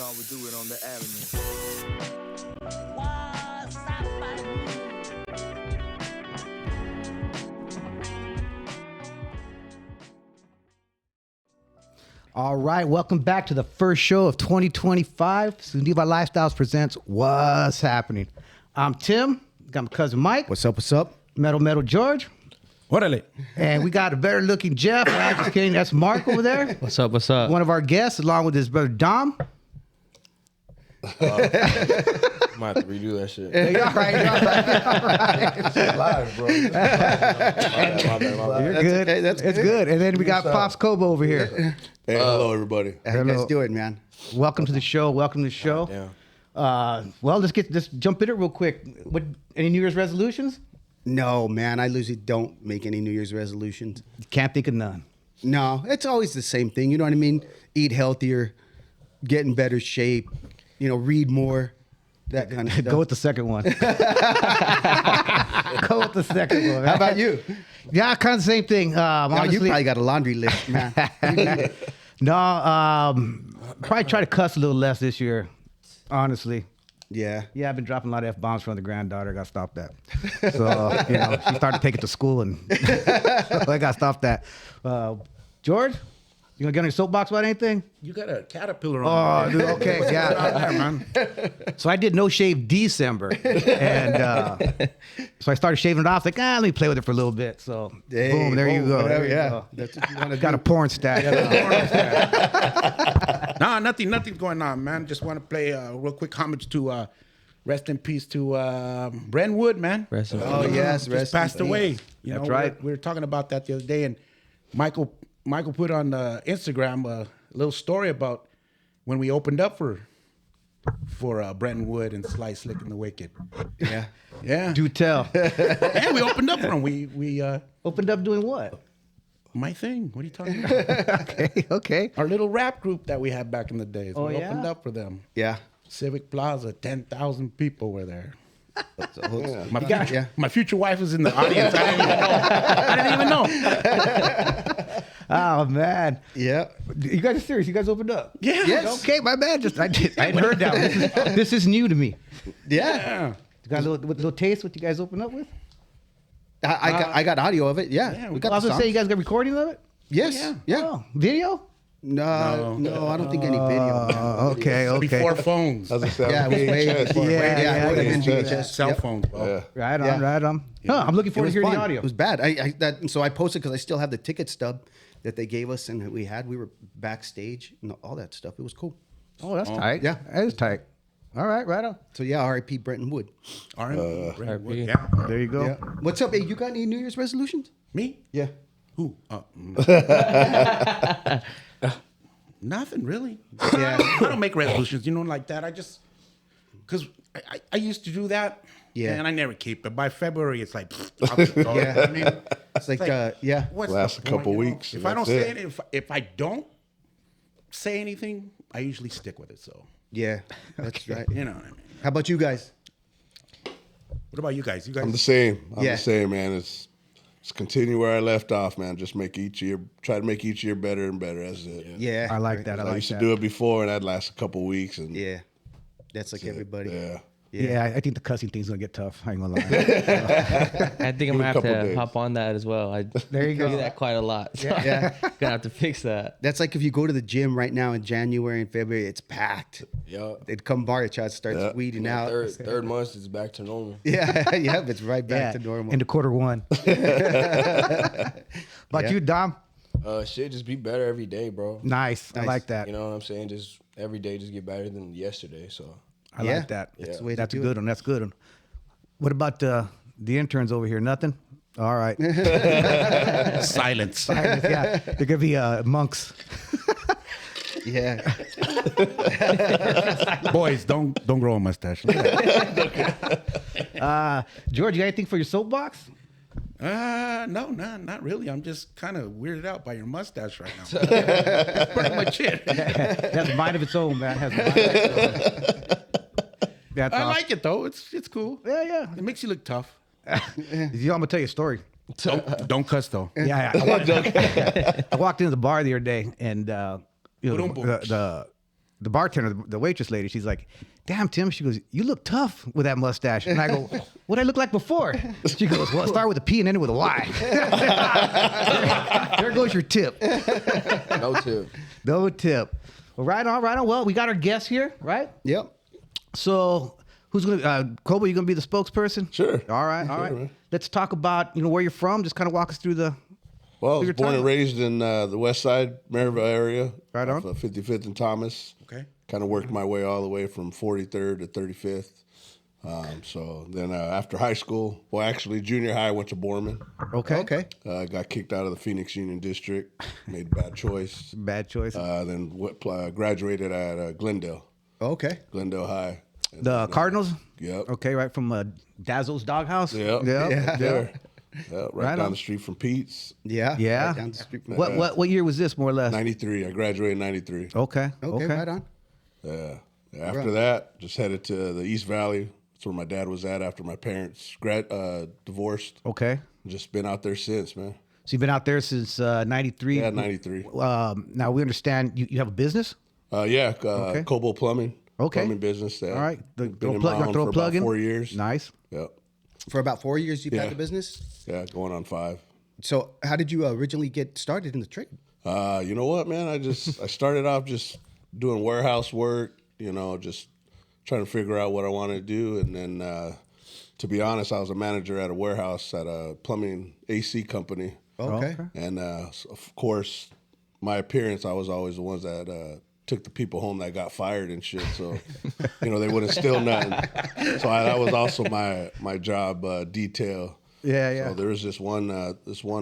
thought we'd do it on the avenue. Waas, Sappening. All right, welcome back to the first show of 2025. SeunevA Lifestyles presents What's Happening. I'm Tim, got my cousin Mike. What's up? What's up? Metal George. Órale. And we got a better looking Jeff. I'm just kidding, that's Mark over there. What's up? What's up? One of our guests, along with his brother Dom. I might have to redo that shit. All right. Live, bro. My bad. You're good. okay, that's it's good. good. And then we got Pops Cobo over here. Hey, hello, everybody. Let's do it, man. Welcome to the show. Welcome to the show. Well, let's jump in it real quick. Any New Year's resolutions? No, man, I usually don't make any New Year's resolutions. Can't think of none. No, it's always the same thing. You know what I mean? Eat healthier, get in better shape, read more, that kind of stuff. Go with the second one. Go with the second one. How about you? Yeah, kind of the same thing. Honestly, You probably got a laundry list, man. no, probably try to cuss a little less this year, honestly. Yeah. Yeah, I've been dropping a lot of F-bombs from the granddaughter. I got to stop that. So, she started to take it to school, and so I got to stop that. George, you going to get on your soapbox about anything? You got a caterpillar on. Oh, dude, okay, yeah, man. So I did no shave December, and so I started shaving it off. Like, let me play with it for a little bit. So, Hey, boom, there you go. whatever, There you yeah. go. That's what you want to do. Got a porn stash. Nah, nothing's going on, man. Just want to play a real quick homage to rest in peace to Brentwood, man. Rest in Oh, yes. Just rest in passed peace. away. That's right. We were talking about that the other day, and Michael put on Instagram a little story about when we opened up for Brentwood and Sly Slick and the Wicked. Yeah. Yeah, Do tell. yeah, we opened up for him. We Opened up doing what? my thing. What are you talking about? Okay. Our little rap group that we had back in the days. Oh, We yeah? opened up for them. Yeah. Civic Plaza, 10,000 people were there. Yeah. My future wife was in the audience. I didn't even know. Oh man. Yeah. You guys are serious? You guys opened up? Yeah. Yes. Okay, my bad. I hadn't heard that. This is new to me. Yeah. Yeah. You got a little taste what you guys opened up with? I got audio of it. Yeah. Yeah, we we got I was the gonna say you songs. guys got recording of it? Yes. Yeah. Yeah. Oh, video? No, I don't think any video. Okay. Before phones. That's a Yeah, it was way before. Yeah, it would have been VHS. VHS. Cell Yep. phones, bro. Yeah. Right on, Yeah. right on. Huh, I'm looking It forward was to hearing fun. the audio. It was bad. So I posted because I still have the ticket stub that they gave us and that we had. We were backstage and all that stuff. It was cool. Oh, that's tight. Yeah. That is tight. All right, right on. So yeah, R.I.P. Brenton Wood. R&B. R&B. Yeah. There you go. Yeah. What's up? Hey, you got any New Year's resolutions? Me? Yeah. Who? Nothing really. Yeah. I don't make resolutions, like that. I just, because I used to do that. Yeah. And I never keep it. By February, it's like, I'll just go. Yeah. I mean, It's like, yeah. what's Lasts the a couple point, weeks, If I don't that's say it. it, if I don't say anything, I usually stick with it. So, Yeah. That's right. you know what I mean. How about you guys? What about you guys? I'm the same. I'm Yeah. the same, man. It's continue where I left off, man. Just try to make each year better and better. That's it. Yeah. I like that. I I like used to that. do it before, and that'd last a couple weeks. And Yeah. That's like everybody. yeah. Yeah, I think the cussing thing's gonna get tough. I ain't gonna lie. I think I'm gonna have couple to days. hop on that as well. There you go. do that quite a lot. So Yeah. gonna have to fix that. That's like if you go to the gym right now in January and February, it's packed. Yeah. They'd come March, it starts Yeah. weeding out. Third month is back to normal. Yeah, yeah, it's right back Yeah, to normal. into quarter one. About Yeah. you, Dom? Shit, just be better every day, bro. Nice. I Nice. like that. You know what I'm saying? Just every day, just get better than yesterday. So I Yeah, like that. that's the way to That's a do good it. one. That's a good one. What about the interns over here? Nothing? All right. Silence. Yeah, they're gonna be monks. Yeah. Boys, don't grow a mustache. George, you got anything for your soapbox? No, not really. I'm just kind of weirded out by your mustache right now. That's pretty much it. That's a mind of its own, man. Has a mind of its own. That's I awesome. like it though. It's cool. Yeah. It makes you look tough. I'm gonna tell you a story. Don't cuss though. Yeah. I walked into the bar the other day, and Boom, boom. the bartender, the waitress lady, she's like, "Damn, Tim," she goes, "You look tough with that mustache." And I go, "What did I look like before?" She goes, "Well, start with a P and end it with a Y." There goes your tip. No tip. No tip. Well, right on, right on. Well, we got our guest here, right? Yep. So who's gonna Cobo? You gonna be the spokesperson? Sure. All right, all right. man. Let's talk about where you're from. Just kind of walk us through the. Well, I was Your born time. and raised in the West Side, Maryville area. Right on. off of 55th and Thomas. Okay. Kind of worked my way all the way from 43rd to 35th. So then after high school, well, actually junior high, I went to Borman. Okay. Okay. Got kicked out of the Phoenix Union District. Made a bad choice. Bad choice. Then graduated at Glendale High. And the Cardinals. Yep. Okay, right from Dazzle's Doghouse. Yep. Yeah. There. Yeah, right Right down on. the street from Pete's. Yeah. Yeah. Right down the street from What year was this, more or less? 93. I graduated in 93. Okay. Okay, right on. Yeah. After that, just headed to the East Valley. That's where my dad was at after my parents divorced. Okay. Just been out there since, man. So you've been out there since 93. Yeah, 93. Now we understand you have a business. Cobo Plumbing. Okay. Plumbing business. Yeah. All right. Been Throw a in plug- my own throw a for plug about in? 4 years. Nice. Yep. For about 4 years, you've Yeah. had the business. Yeah, going on 5. So, how did you originally get started in the trade? You know what, man? I started off just doing warehouse work, just trying to figure out what I wanted to do. And then, to be honest, I was a manager at a warehouse at a plumbing AC company. Okay. And, of course, my appearance, I was always the ones that took the people home that got fired and shit. So, they wouldn't steal nothing. So that was also my job, detail. Yeah, yeah. So there was this one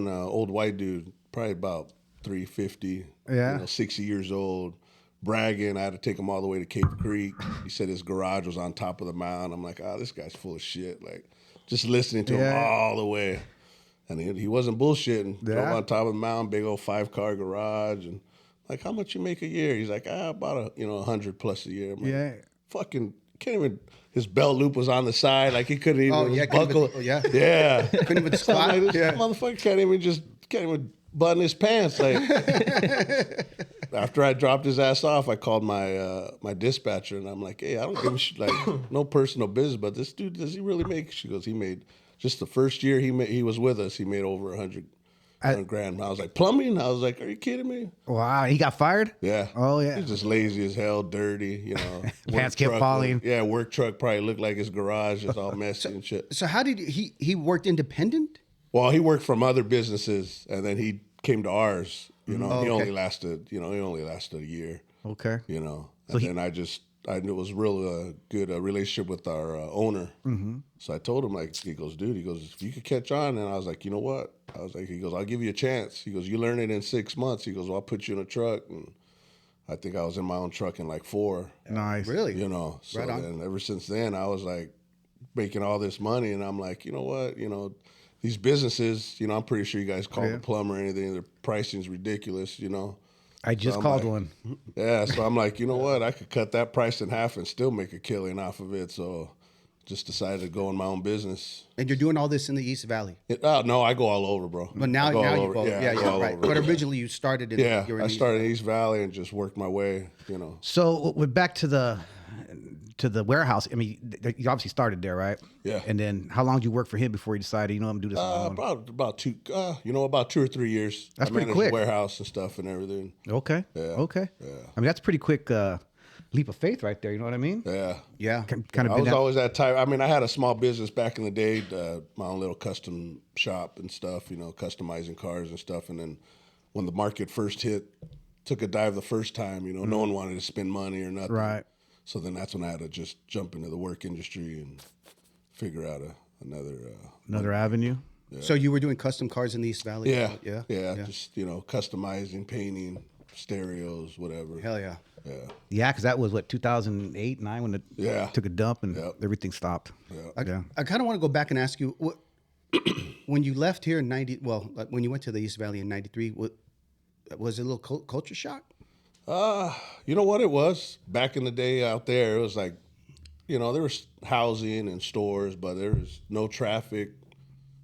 old white dude, probably about 350, Yeah. 60 years old, bragging. I had to take him all the way to Cave Creek. He said his garage was on top of the mountain. I'm like, this guy's full of shit. Like, just listening to him all the way. And he wasn't bullshitting. Yeah. Drove on top of the mountain, big old 5-car garage. And like, how much you make a year? He's like, about 100 plus a year. I'm like, Yeah. fucking can't even. His belt loop was on the side, like he couldn't even buckle. yeah. Yeah. Couldn't even I'm squat. like, this motherfucker can't even button his pants. Like, after I dropped his ass off, I called my dispatcher and I'm like, hey, I don't give a shit, like no personal business, but this dude, does he really make? She goes, he made just the first year he was with us, he made over 100 grand. I was like, plumbing? I was like, are you kidding me? Wow. He got fired. Yeah. Oh yeah. He's just lazy as hell, dirty, Pants kept falling. Work truck probably looked like his garage, just all messy and shit. So, how did he worked independent? Well, he worked from other businesses, and then he came to ours. He okay. only lasted a year. Okay. And So then I knew it was real good relationship with our owner. Mm-hmm. So I told him, like, he goes, if you could catch on, and I was like, you know what? He goes, I'll give you a chance. He goes, you learn it in 6 months. He goes, well, I'll put you in a truck, and I think I was in my own truck in like 4. Nice. Really? So Right on. then ever since then, I was like making all this money, and I'm like, you know what? These businesses, I'm pretty sure you guys call the plumber or anything. Their pricing's ridiculous, I just I'm called like, one. Yeah, so I'm like, you know what? I could cut that price in half and still make a killing off of it. So just decided to go in my own business. And you're doing all this in the East Valley. No, I go all over, bro. But now I go all you over. go. Yeah, I go all right. over. But originally you started in. Yeah, you were in I the East started in East Valley and just worked my way, So we're back to the warehouse. I mean, you obviously started there, right? Yeah. And then how long did you work for him before you decided, I'm gonna do this on my own? About 2 or 3 years. That's I pretty managed quick. the warehouse and stuff and everything. Okay. Yeah. Okay. Yeah. I mean, that's a pretty quick leap of faith right there. You know what I mean? Yeah. Yeah. Kind of I been was that. always that type. I mean, I had a small business back in the day, my own little custom shop and stuff, customizing cars and stuff. And then when the market first hit, took a dive the first time, no one wanted to spend money or nothing. Right. So then that's when I had to just jump into the work industry and figure out Another avenue. So you were doing custom cars in the East Valley? Yeah. Yeah. Just, customizing, painting, stereos, whatever. Hell yeah. Yeah. Yeah, because that was 2008, 9 when it took a dump and everything stopped. Yeah. I kind of want to go back and ask you, when you left here in 90, when you went to the East Valley in 93, was it a little culture shock? You know what it was? Back in the day out there, it was like, there was housing and stores, but there was no traffic.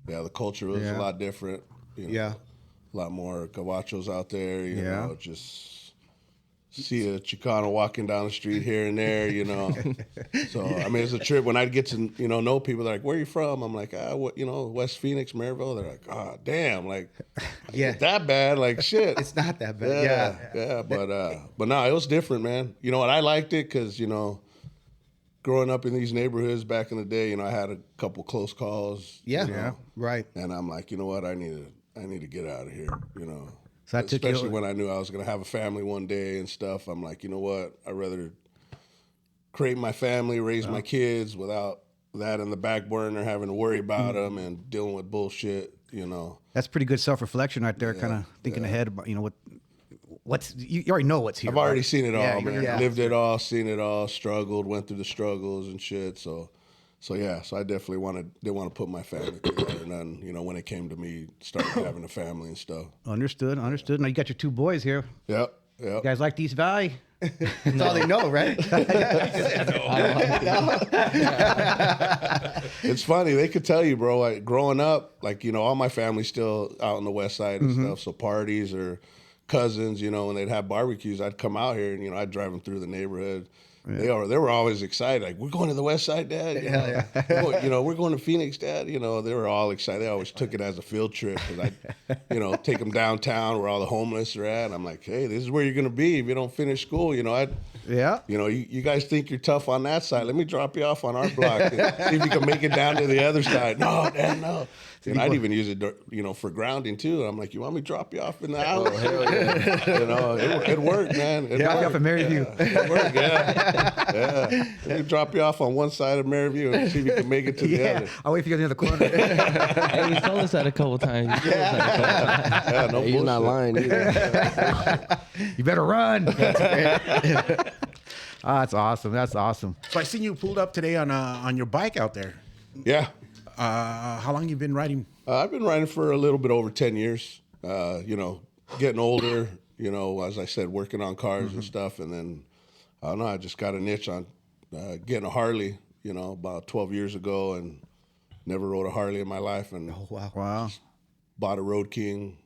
Yeah, the culture was a lot different. Yeah. A lot more gabachos out there, just see a Chicano walking down the street here and there, you know. So I mean, it's a trip. When I get to know people, they're like, "Where are you from?" I'm like, what, West Phoenix, Maryville. They're like, "Oh, damn, like, Yeah. it's that bad, like shit." It's not that bad. Yeah. But no, it was different, man. You know what? I liked it because growing up in these neighborhoods back in the day, I had a couple close calls. Yeah. Right. And I'm like, you know what? I need to get out of here. So that took you Especially when I knew I was going to have a family one day and stuff. I'm like, you know what? I'd rather create my family, raise my kids without that in the back burner, having to worry about them and dealing with bullshit. That's pretty good self-reflection right there. Kind of thinking ahead about what's you already know what's here. I've already right? seen it all, man. yeah. Lived it all, seen it all, struggled, went through the struggles and shit. So I definitely didn't want to put my family together. None, when it came to me starting having a family and stuff. Understood. Now you got your two boys here. Yep. You guys like East Valley? That's all they know, right? It's funny. They could tell you, bro, like growing up, all my family's still out on the west side and stuff. So parties or cousins, when they'd have barbecues, I'd come out here and, I'd drive them through the neighborhood. Yeah. They were always excited. Like, we're going to the west side, Dad. We're going to Phoenix, Dad. They were all excited. They always took it as a field trip because I'd, take them downtown where all the homeless are at. I'm like, hey, this is where you're going to be if you don't finish school. You guys think you're tough on that side. Let me drop you off on our block and see if you can make it down to the other side. No, Dad, no. And I'd even use it, for grounding too. I'm like, you want me to drop you off in the house? Oh, hell yeah. It worked, man. Drop you off in Maryview. It worked, yeah. Let me drop you off on one side of Maryview and see if you can make it to the other. I'll wait for you to get in the corner. Hey, he's told us that a couple times. Yeah, no He's bullshit. not lying either. You better run. That's awesome. That's awesome. So I seen you pulled up today on your bike out there. Yeah. How long you been riding? I've been riding for a little bit over 10 years. Getting older, as I said, working on cars and stuff. And then, I don't know, I just got a niche on getting a Harley, about 12 years ago and never rode a Harley in my life. And Wow. bought a Road King,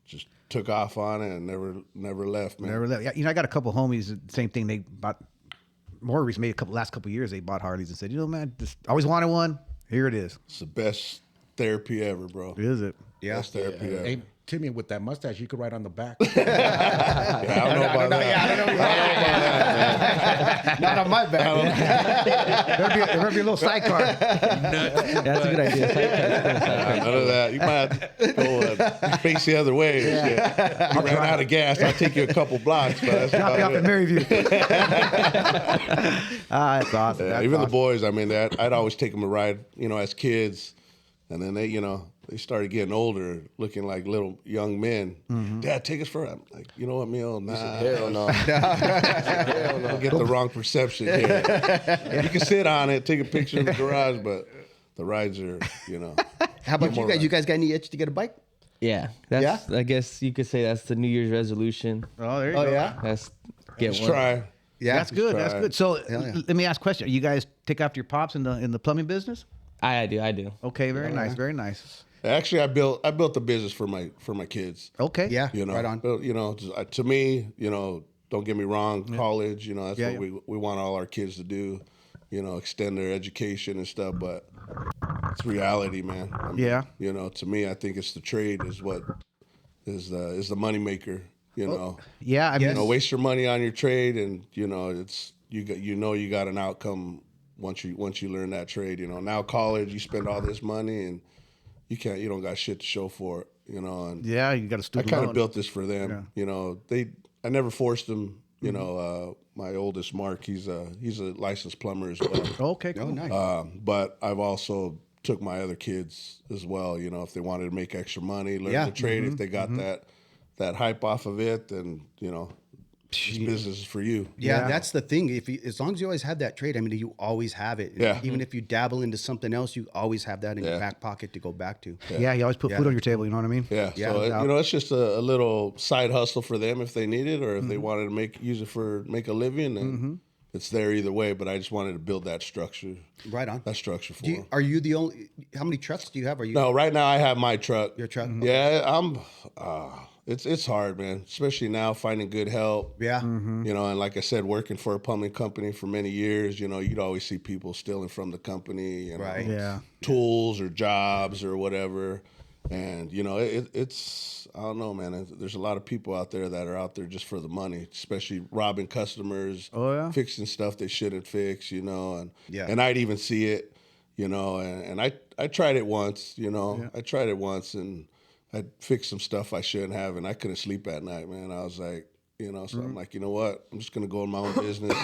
just took off on it and never left, man. Never left. Yeah, I got a couple homies. Same thing. They bought more recently. Last couple of years, they bought Harleys and said, man, just always wanted one. Here it is. It's the best therapy ever, bro. Is it? Yeah. Best therapy ever. Hey, Timmy, with that mustache, you could ride on the back. I don't know about that. Not on my back. There'll be a little sidecar. That's a good idea. None of that. You might have to go face the other way. Yeah. You ran out of gas. I'll take you a couple blocks. But that's Drop you off about in it. Maryview. That's awesome. Yeah, That's even awesome. the boys, I mean, I'd always take them a ride, as kids. And then they started getting older, looking like little young men. Dad, take us for a. Like, you know what, Mio? Nah. Hell no. Hell no. Get the wrong perception here. You can sit on it, take a picture in the garage, but the rides are, How about you more guys? rides. You guys got any itch to get a bike? Yeah, I guess you could say that's the New Year's resolution. Oh, there you Oh go. yeah. That's get Just one. try. Yeah. That's good. That's try. good. So yeah. let me ask a question. You guys take after your pops in the plumbing business? I do. Okay, very nice. Very nice. Actually, I built the business for my kids. Okay. Yeah. Right on. But, to me, don't get me wrong, college, that's Yeah, what we want all our kids to do, extend their education and stuff, but it's reality, man. I mean, Yeah. To me, I think it's the trade is what is the money maker, Yeah. I mean, waste your money on your trade and, it's you got an outcome once you learn that trade, Now college, you spend all this money and you don't got shit to show for it, and yeah, you got a I student kind of loan. built this for them. I never forced them. My oldest Mark, he's a licensed plumber as well. Okay, cool. Oh, nice. But I've also took my other kids as well. If they wanted to make extra money, learn Yeah. the trade. If they got that hype off of it, then this business is for you. Yeah, that's the thing. As long as you always have that trade, I mean, you always have it. Yeah. Even if you dabble into something else, you always have that in your back pocket to go back to. Yeah, you always put food on your table. You know what I mean? Yeah, Yeah, so it's just a little side hustle for them if they need it, or if they wanted to use it for make a living, and it's there either way. But I just wanted to build that structure, Right on. that structure for them. Are you the only? How many trucks do you have? Are you? No, right now I have my truck. Your truck? Yeah, it's hard, man. Especially now finding good help. Yeah. You know, and like I said, working for a plumbing company for many years, you know, you'd always see people stealing from the company, you know, Right. Yeah. tools or jobs or whatever. And, you know, it's, I don't know, man. There's a lot of people out there that are out there just for the money, especially robbing customers, fixing stuff they shouldn't fix, you know. And I'd even see it, you know, and I tried it once, you know. I tried it once and I fixed some stuff I shouldn't have, and I couldn't sleep at night, man. I was like, you know, so I'm like, you know what? I'm just going to go in my own business,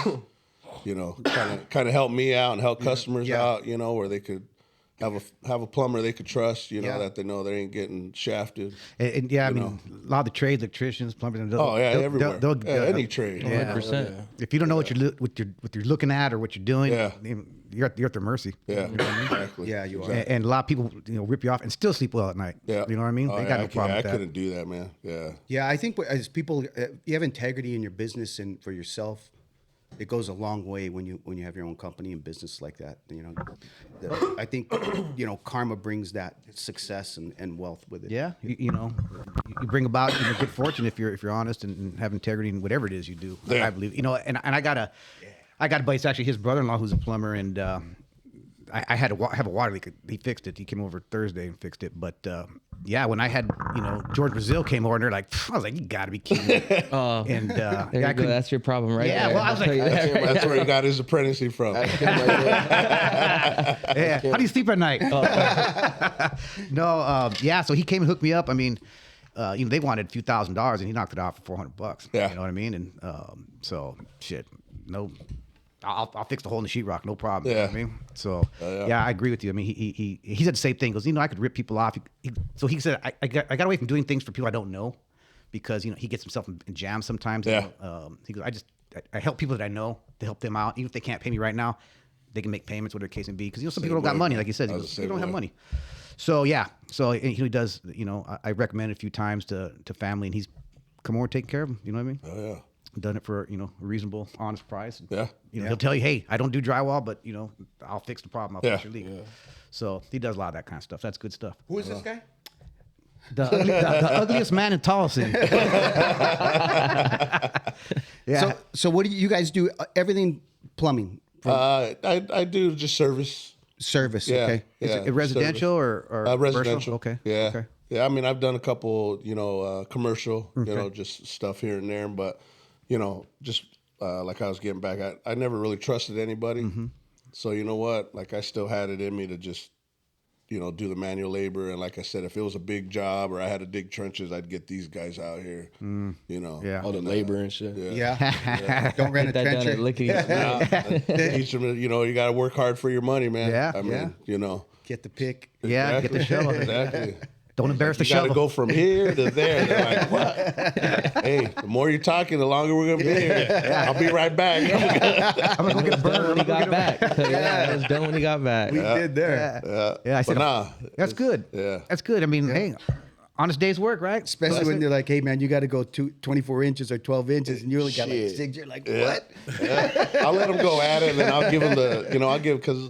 you know, kind of help me out and help customers out, you know, where they could have a plumber they could trust, you know, that they know they ain't getting shafted. And I mean, a lot of the trades, electricians, plumbers. Everywhere. They'll Any trade. 100%. If you don't know what you're looking at or what you're doing, you're at their mercy. Yeah, you know what I mean? exactly. Yeah, you are. And a lot of people, you know, rip you off and still sleep well at night. Yeah, you know what I mean. They got no problem with I that. couldn't do that, man. Yeah. Yeah, I think as people, you have integrity in your business and for yourself. It goes a long way when you have your own company and business like that. You know, I think you know karma brings that success and wealth with it. Yeah, you know, you bring about good fortune if you're honest and have integrity in whatever it is you do. Yeah. I believe, you know, and I got a buddy. It's actually his brother-in-law who's a plumber, and I had to have a water leak. He fixed it. He came over Thursday and fixed it. But yeah, when I had, you know, George Brazil came over and they're like, I was like, you got to be kidding me. And There you go. That's your problem, right? Yeah, there. well, I was I'll tell like- you that right That's where he got his apprenticeship from. yeah. How do you sleep at night? No, yeah. So he came and hooked me up. I mean, you know, they wanted a few $1,000s and he knocked it off for $400. Yeah. You know what I mean? And so shit, no. I'll fix the hole in the sheetrock, no problem. You know what I mean? So yeah, I agree with you. I mean, he said the same thing. He goes, you know, I could rip people off. So he said, I got away from doing things for people I don't know, because you know he gets himself in jams sometimes. Yeah. You know? He goes, I help people that I know to help them out, even if they can't pay me right now, they can make payments, whatever the case may be. Because you know some people don't got money, like you said. He goes, they don't have money. So yeah, so he does. You know, I recommend it a few times to family, and he's come over and taken care of them. You know what I mean? Oh yeah. Done it for, you know, a reasonable, honest price. Yeah. You know, he'll tell you, hey, I don't do drywall, but you know, I'll fix the problem. I'll fix your leak. Yeah. So he does a lot of that kind of stuff. That's good stuff. Who is this guy? The ugliest man in Tolleson. Yeah. So what do you guys do? Everything plumbing, I do just service. service. Yeah. Okay. Is yeah, it residential or residential? commercial? Okay. Yeah. Okay. Yeah. I mean, I've done a couple, commercial, just stuff here and there, but just like I was getting back, I never really trusted anybody. Mm-hmm. So you know what? Like I still had it in me to just, do the manual labor. And like I said, if it was a big job or I had to dig trenches, I'd get these guys out here. Yeah. All the labor and shit. Yeah. Don't rent a Get that done trencher. at lickety. Teach them, you got to work hard for your money, man. Yeah, I mean, Get the pick. Yeah. Get the shovel. Exactly. Don't embarrass the You got to shovel. go from here to there. They're like, what? Hey, the more you're talking, the longer we're going to be here. I'll be right back. I'm gonna go get Done when burned. he got back. Yeah, it was done when he got back. We did there. Yeah. I said, But that's good. Yeah. That's good. I mean, hey, honest day's work, right? Especially when they're like, hey, man, you got to go 24 inches or 12 inches, and you only got like Shit. 6. You're like, Yeah. what? Yeah. I'll let them go at it, and then I'll give them because,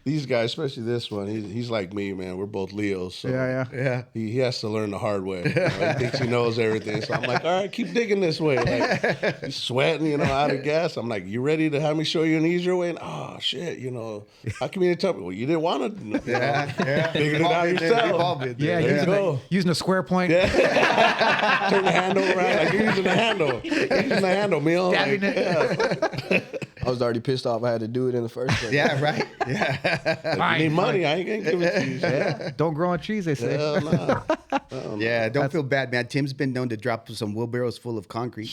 these guys, especially this one, he's like me, man. We're both Leos. So Yeah. He has to learn the hard way. He thinks he knows everything. So I'm like, all right, keep digging this way. Like, he's sweating, out of gas. I'm like, you ready to have me show you an easier way? And, oh, shit, how come you didn't tell me? Well, you didn't want to. Figured it out yourself. Yeah. Using a square point. Turn the handle around. Like, you're using the handle. You're using the handle, meal. Stabbing Like, it. I was already pissed off. I had to do it in the first place. Yeah, right. Yeah. If you need money, I ain't going to give it to you. Yeah. Don't grow on trees, they say. Hell no. Yeah, don't feel bad, man. Tim's been known to drop some wheelbarrows full of concrete.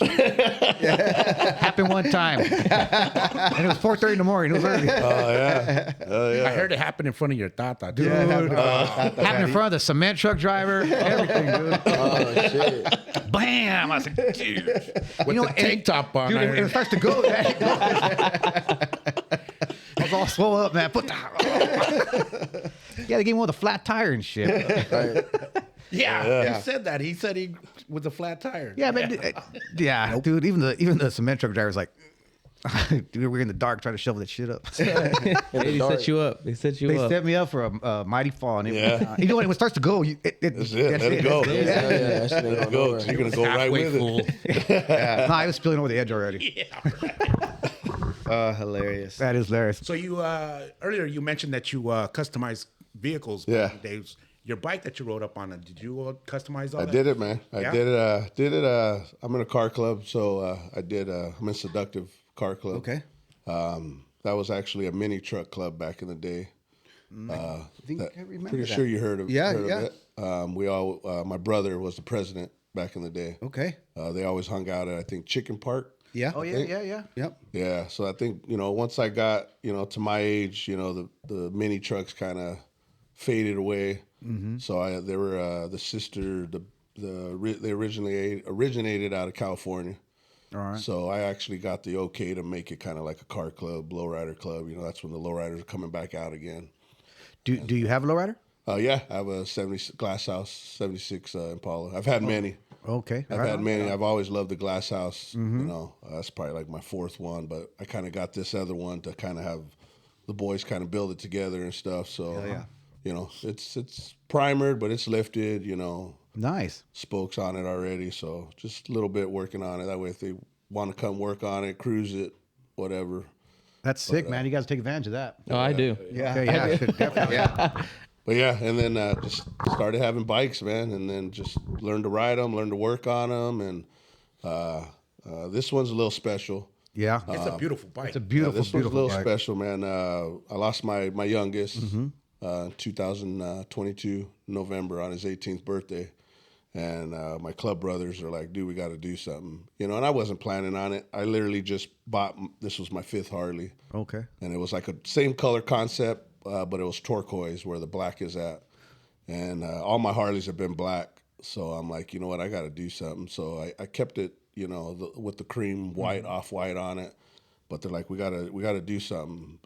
Happened one time. And it was 4:30 in the morning. It was early. I heard it happen in front of your tata, dude. Happened in front of the cement truck driver. Everything, dude. Oh, shit. Bam! I was like, dude. With the tank top on. Dude, I it heard. starts to go. I was all swole up, man. Yeah, they gave him with a flat tire and shit. Yeah, he said that. He said he was a flat tire. Yeah, but dude, even the cement truck driver's like, We were in the dark trying to shovel that shit up. They set you up. They set you They up. set me up for a mighty fall. And Yeah. you know when it starts to go, That's it. Let it go. That shit ain't Let it going go. nowhere. You're gonna go right with it. No, I was spilling over the edge already. Hilarious. That is hilarious. So you earlier you mentioned that you customize vehicles. Yeah. back in the days. Your bike that you rode up on, did you customize all I that? did it, man. I Yeah? did it. I'm in a car club, so I did. I'm in Seductive Car Club. Okay. That was actually a mini truck club back in the day. I think I remember Pretty that. sure you heard of Yeah, heard yeah. of it. We all. My brother was the president back in the day. Okay. They always hung out at I think Chicken Park. Yeah. Oh yeah. Yep. Yeah, so I think once I got to my age, the mini trucks kind of faded away. Mm-hmm. So they were the sister they originated out of California. All right. So I actually got the okay to make it kind of like a car club, lowrider club. That's when the lowriders are coming back out again. Do you have a lowrider? Yeah, I have a 70 Glass House 76 Impala. I've had many. Okay. I've had many. I've always loved the Glass House. Mm-hmm. That's probably like my fourth one, but I kind of got this other one to kind of have the boys kind of build it together and stuff. So, it's primered, but it's lifted. Nice. Spokes on it already. So just a little bit working on it. That way, if they want to come work on it, cruise it, whatever. That's sick, man. You guys take advantage of that. Oh, I do. Yeah. Okay, yeah, definitely. Yeah. But yeah, and then just started having bikes, man, and then just learned to ride them, learned to work on them, and this one's a little special. Yeah. It's a beautiful bike. It's a beautiful, This one's a beautiful little bike. special, man. I lost my youngest 2022 November on his 18th birthday, and my club brothers are like, "Dude, we got to do something," And I wasn't planning on it. I literally just bought. This was my 5th Harley, Okay. and it was like a same color concept, but it was turquoise where the black is at, and all my Harleys have been black. So I'm like, you know what, I got to do something. So I kept it, with the cream white, off-white on it. But they're like, we gotta do something,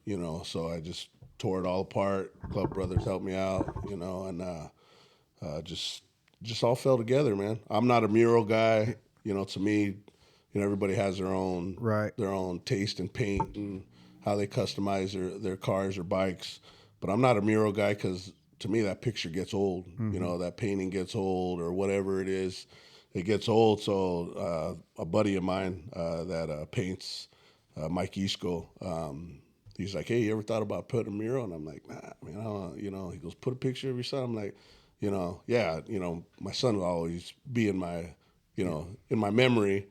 So I just tore it all apart. Club brothers helped me out, and just all fell together, man. I'm not a mural guy, To me, everybody has their own taste in paint and how they customize their cars or bikes. But I'm not a mural guy because to me that picture gets old. That painting gets old or whatever it is, it gets old. So a buddy of mine that paints, Mike Isco, he's like, "Hey, you ever thought about putting a mural?" And I'm like, "Nah, I mean, I don't." He goes, "Put a picture of your son." I'm like, yeah, my son will always be in my, in my memory.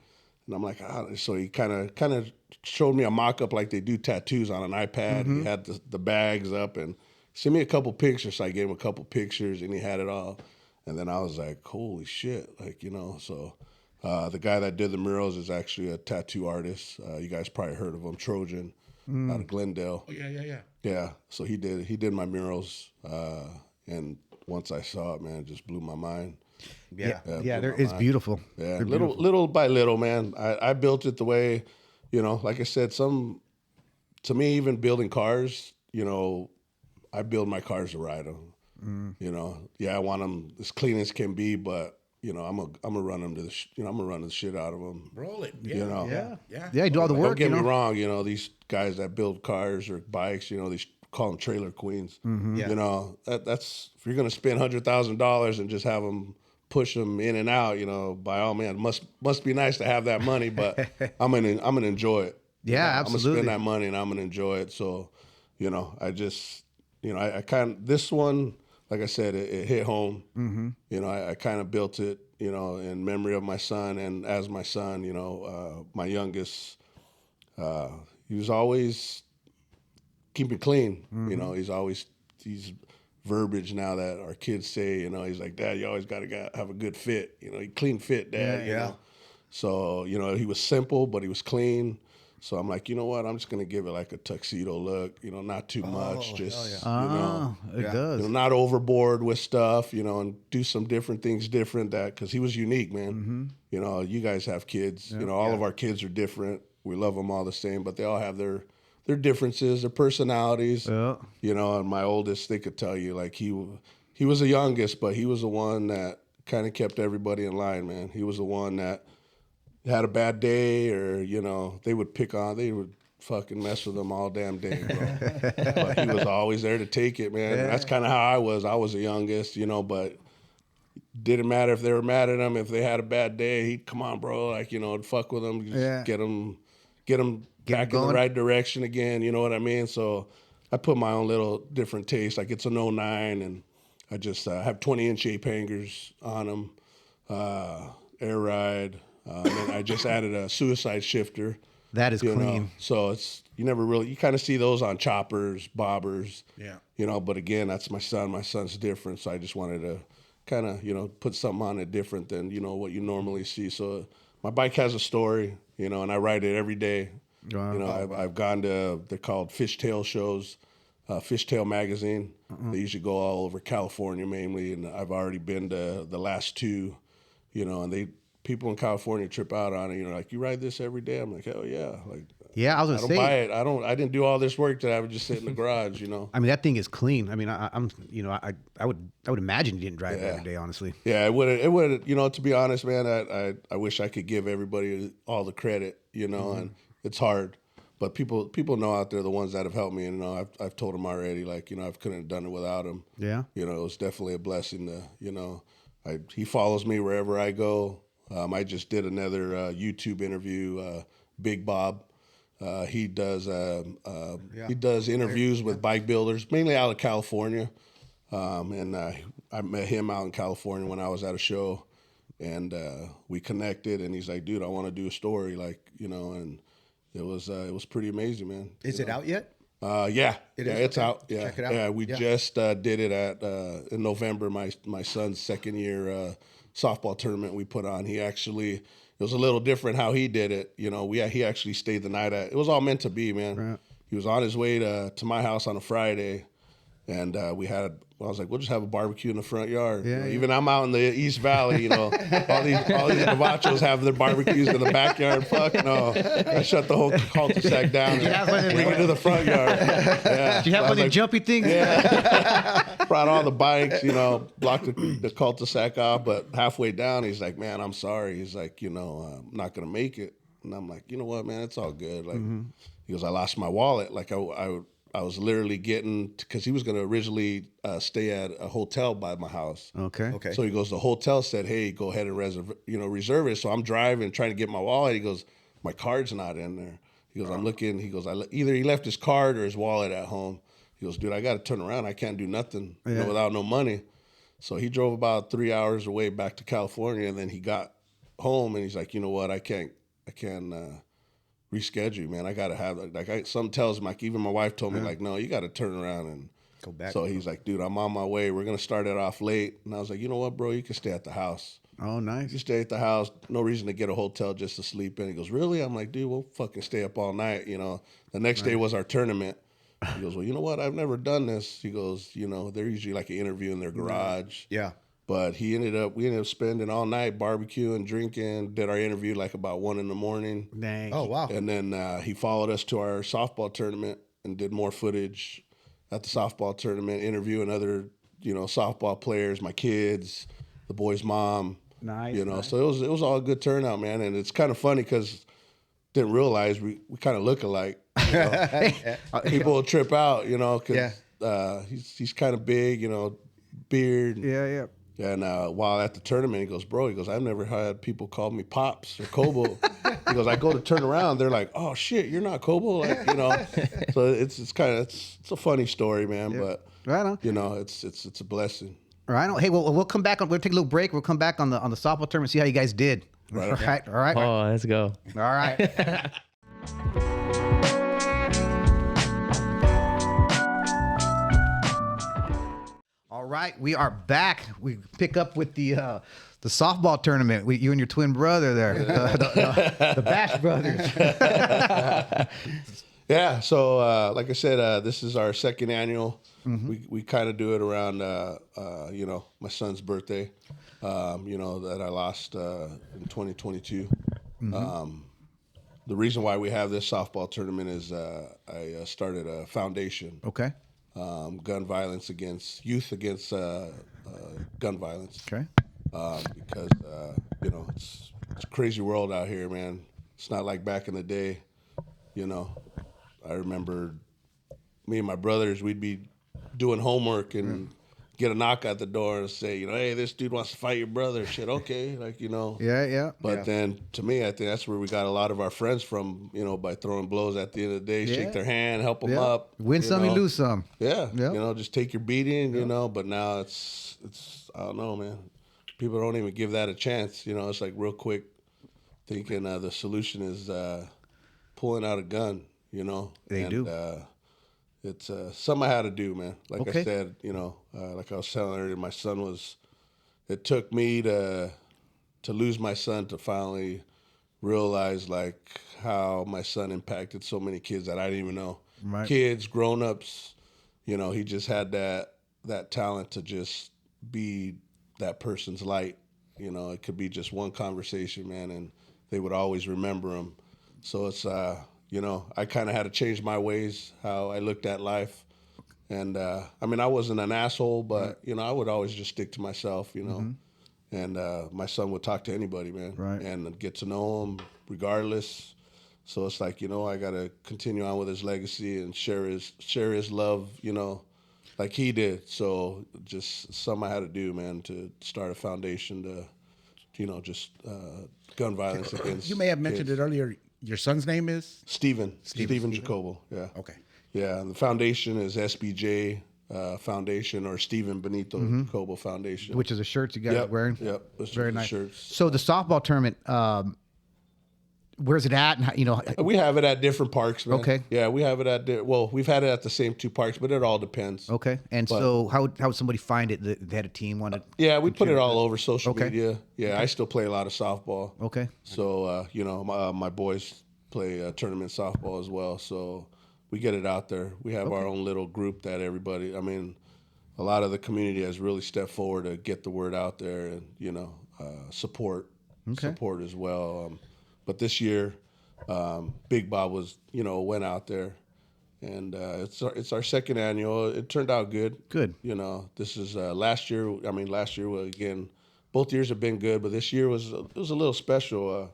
And I'm like, so he kind of showed me a mock-up like they do tattoos on an iPad. He had the bags up and sent me a couple pictures. So I gave him a couple pictures and he had it all. And then I was like, holy shit. So the guy that did the murals is actually a tattoo artist. You guys probably heard of him, Trojan, out of Glendale. Oh, yeah. Yeah, so he did my murals. And once I saw it, man, it just blew my mind. Yeah. blew It's my mind. beautiful. Yeah, They're beautiful. little by little, man. I built it the way, like I said, to me, even building cars, I build my cars to ride them. I want them as clean as can be, but I'm gonna run them to I'm gonna run the shit out of them. Roll it. Yeah. Yeah. Yeah, you do all the Don't work. get me wrong, these guys that build cars or bikes, they call them trailer queens. Yeah. That's if you're gonna spend $100,000 and just have them push them in and out, by all means, must be nice to have that money, but I'm gonna enjoy it. Yeah, I'm gonna absolutely. spend that money and I'm gonna enjoy it. So, I just, I kind of this one, like I said, it hit home. I kind of built it, in memory of my son, and as my son, my youngest, he was always keeping clean. He's verbiage now that our kids say. He's like, "Dad, you always got to have a good fit. Clean fit, Dad." Yeah. So he was simple, but he was clean. So I'm like, you know what? I'm just gonna give it like a tuxedo look. Not too much. Just It does. not overboard with stuff, and do some different things that, because he was unique, man. You guys have kids, all of our kids are different. We love them all the same, but they all have their differences, their personalities. Yeah. And my oldest, they could tell you, like he was the youngest, but he was the one that kind of kept everybody in line, man. He was the one that had a bad day, or they would fucking mess with him all damn day, bro. But he was always there to take it, man. And that's kind of how I was. I was the youngest, but didn't matter if they were mad at him. If they had a bad day, he'd come on, bro, like fuck with them, just get them back in the right direction again. You know what I mean? So I put my own little different taste. Like it's an '09, and I just have 20-inch ape hangers on them, air ride. And I just added a suicide shifter. That is clean. So you kind of see those on choppers, bobbers. Yeah. But again, that's my son. My son's different. So I just wanted to kind of, put something on it different than, what you normally see. So my bike has a story, and I ride it every day. I've gone to, they're called fishtail shows, Fishtail Magazine. They usually go all over California mainly. And I've already been to the last two, and people in California trip out on it. Like, you ride this every day? I'm like, hell yeah. Like, yeah, I was gonna say, buy it. I didn't do all this work that I would just sit in the garage. I mean, that thing is clean. I mean, I would imagine you didn't drive it every day, honestly. Yeah, it would. To be honest, man, I wish I could give everybody all the credit. And it's hard, but people know out there, the ones that have helped me. And I've told them already. Like, I couldn't have done it without him. Yeah. It was definitely a blessing to. He follows me wherever I go. I just did another YouTube interview. Big Bob. He does interviews with bike builders, mainly out of California. And I met him out in California when I was at a show, and we connected. And he's like, "Dude, I want to do a story," and it was pretty amazing, man. Is it out yet? Yeah, it's okay. out. Yeah, Check it out. Yeah, we just did it at in November. My son's second year softball tournament we put on. It was a little different how he did it. He actually stayed the night it was all meant to be, man. Right. He was on his way to my house on a Friday, and I was like, we'll just have a barbecue in the front yard. Yeah, Even I'm out in the East Valley, all these Navachos have their barbecues in the backyard. Fuck no. I shut the whole cul-de-sac down and bring it to the front yard. Yeah. Do you have one of the jumpy things? Yeah. Brought all the bikes, blocked the cul-de-sac off, but halfway down, he's like, man, I'm sorry. He's like, I'm not going to make it. And I'm like, you know what, man, it's all good. Like, he goes, I lost my wallet. Like, I was literally because he was going to originally stay at a hotel by my house. Okay. So he goes, the hotel said, hey, go ahead and reserve it. So I'm driving, trying to get my wallet. He goes, my card's not in there. He goes, I'm looking. He goes, either he left his card or his wallet at home. He goes, dude, I got to turn around. I can't do nothing without no money. So he drove about 3 hours away back to California, and then he got home, and he's like, you know what, I can't reschedule, man. I gotta have something tells me, like, even my wife told me, like, no, you gotta turn around and go back. So he's like, dude, I'm on my way. We're gonna start it off late. And I was like, you know what, bro, you can stay at the house. Oh, nice. You stay at the house. No reason to get a hotel just to sleep in. He goes, really? I'm like, dude, we'll fucking stay up all night. The next day was our tournament. He goes, well, you know what? I've never done this. He goes, they're usually like an interview in their garage. Yeah. But we ended up spending all night barbecuing, drinking, did our interview like about 1 a.m. Dang. Oh, wow. And then he followed us to our softball tournament and did more footage at the softball tournament, interviewing other, softball players, my kids, the boy's mom. Nice. Nice. So it was all a good turnout, man. And it's kind of funny because didn't realize we kind of look alike. People will trip out, because he's kind of big, beard. Yeah. And while at the tournament, he goes, bro, I've never had people call me Pops or Cobo. He goes, I go to turn around, they're like, oh shit, you're not Cobo, So it's a funny story, man. Yeah. But right on. It's a blessing. Right on. Hey, well, we'll come back. We'll take a little break. We'll come back on the softball tournament, see how you guys did. Right. All right. Oh, let's go. All right. All right, we are back. We pick up with the softball tournament. You and your twin brother there, the Bash brothers. Yeah. So, like I said, this is our second annual. Mm-hmm. We kind of do it around, my son's birthday. That I lost in 2022. Mm-hmm. The reason why we have this softball tournament is I started a foundation. Okay. Gun violence against gun violence. Okay. Because it's it's a crazy world out here, man. It's not like back in the day, you know. I remember me and my brothers, we'd be doing homework and get a knock at the door and say, you know, hey, this dude wants to fight your brother. Shit, okay, like, you know. Yeah. But then, to me, I think that's where we got a lot of our friends from, you know, by throwing blows at the end of the day, shake their hand, help them up. Win some, you lose some. Yeah, Yep. you know, just take your beating, you know. But now it's I don't know, man. People don't even give that a chance. You know, it's like real quick thinking the solution is pulling out a gun, you know. They do. It's something I had to do, man. Like Okay. I said, you know, like I was telling earlier, my son was. It took me to lose my son to finally realize like how my son impacted so many kids that I didn't even know. Right. Kids, grown-ups, you know, he just had that talent to just be that person's light. You know, it could be just one conversation, man, and they would always remember him. So it's you know, I kind of had to change my ways, how I looked at life. And, I mean, I wasn't an asshole, but, you know, I would always just stick to myself, you know. And my son would talk to anybody, man. Right. And get to know him regardless. So it's like, you know, I got to continue on with his legacy and share his love, you know, like he did. So just something I had to do, man, to start a foundation to, you know, just gun violence against You may have mentioned kids. it earlier. Your son's name is? Stephen Jacobo, yeah. Okay. Yeah, and the foundation is SBJ Foundation or Stephen Benito Cobo Foundation. Which is the shirts you guys are wearing. Yep. Those Very are the nice. shirts. So the softball tournament, where's it at? And how, you know, We have it at different parks, man. Okay. Yeah, we have it at well, we've had it at the same two parks, but it all depends. okay. And so how would somebody find it? They had a team wanted. Yeah, we put it all over social Okay. media. Yeah, I still play a lot of softball. Okay. So you know, my boys play tournament softball as well. So we get it out there. We have our own little group that everybody. I mean, a lot of the community has really stepped forward to get the word out there and you know support as well. But this year, Big Bob went out there, and it's our second annual. It turned out good. Good. You know, this is last year. I mean, last year again, both years have been good, but this year was a little special.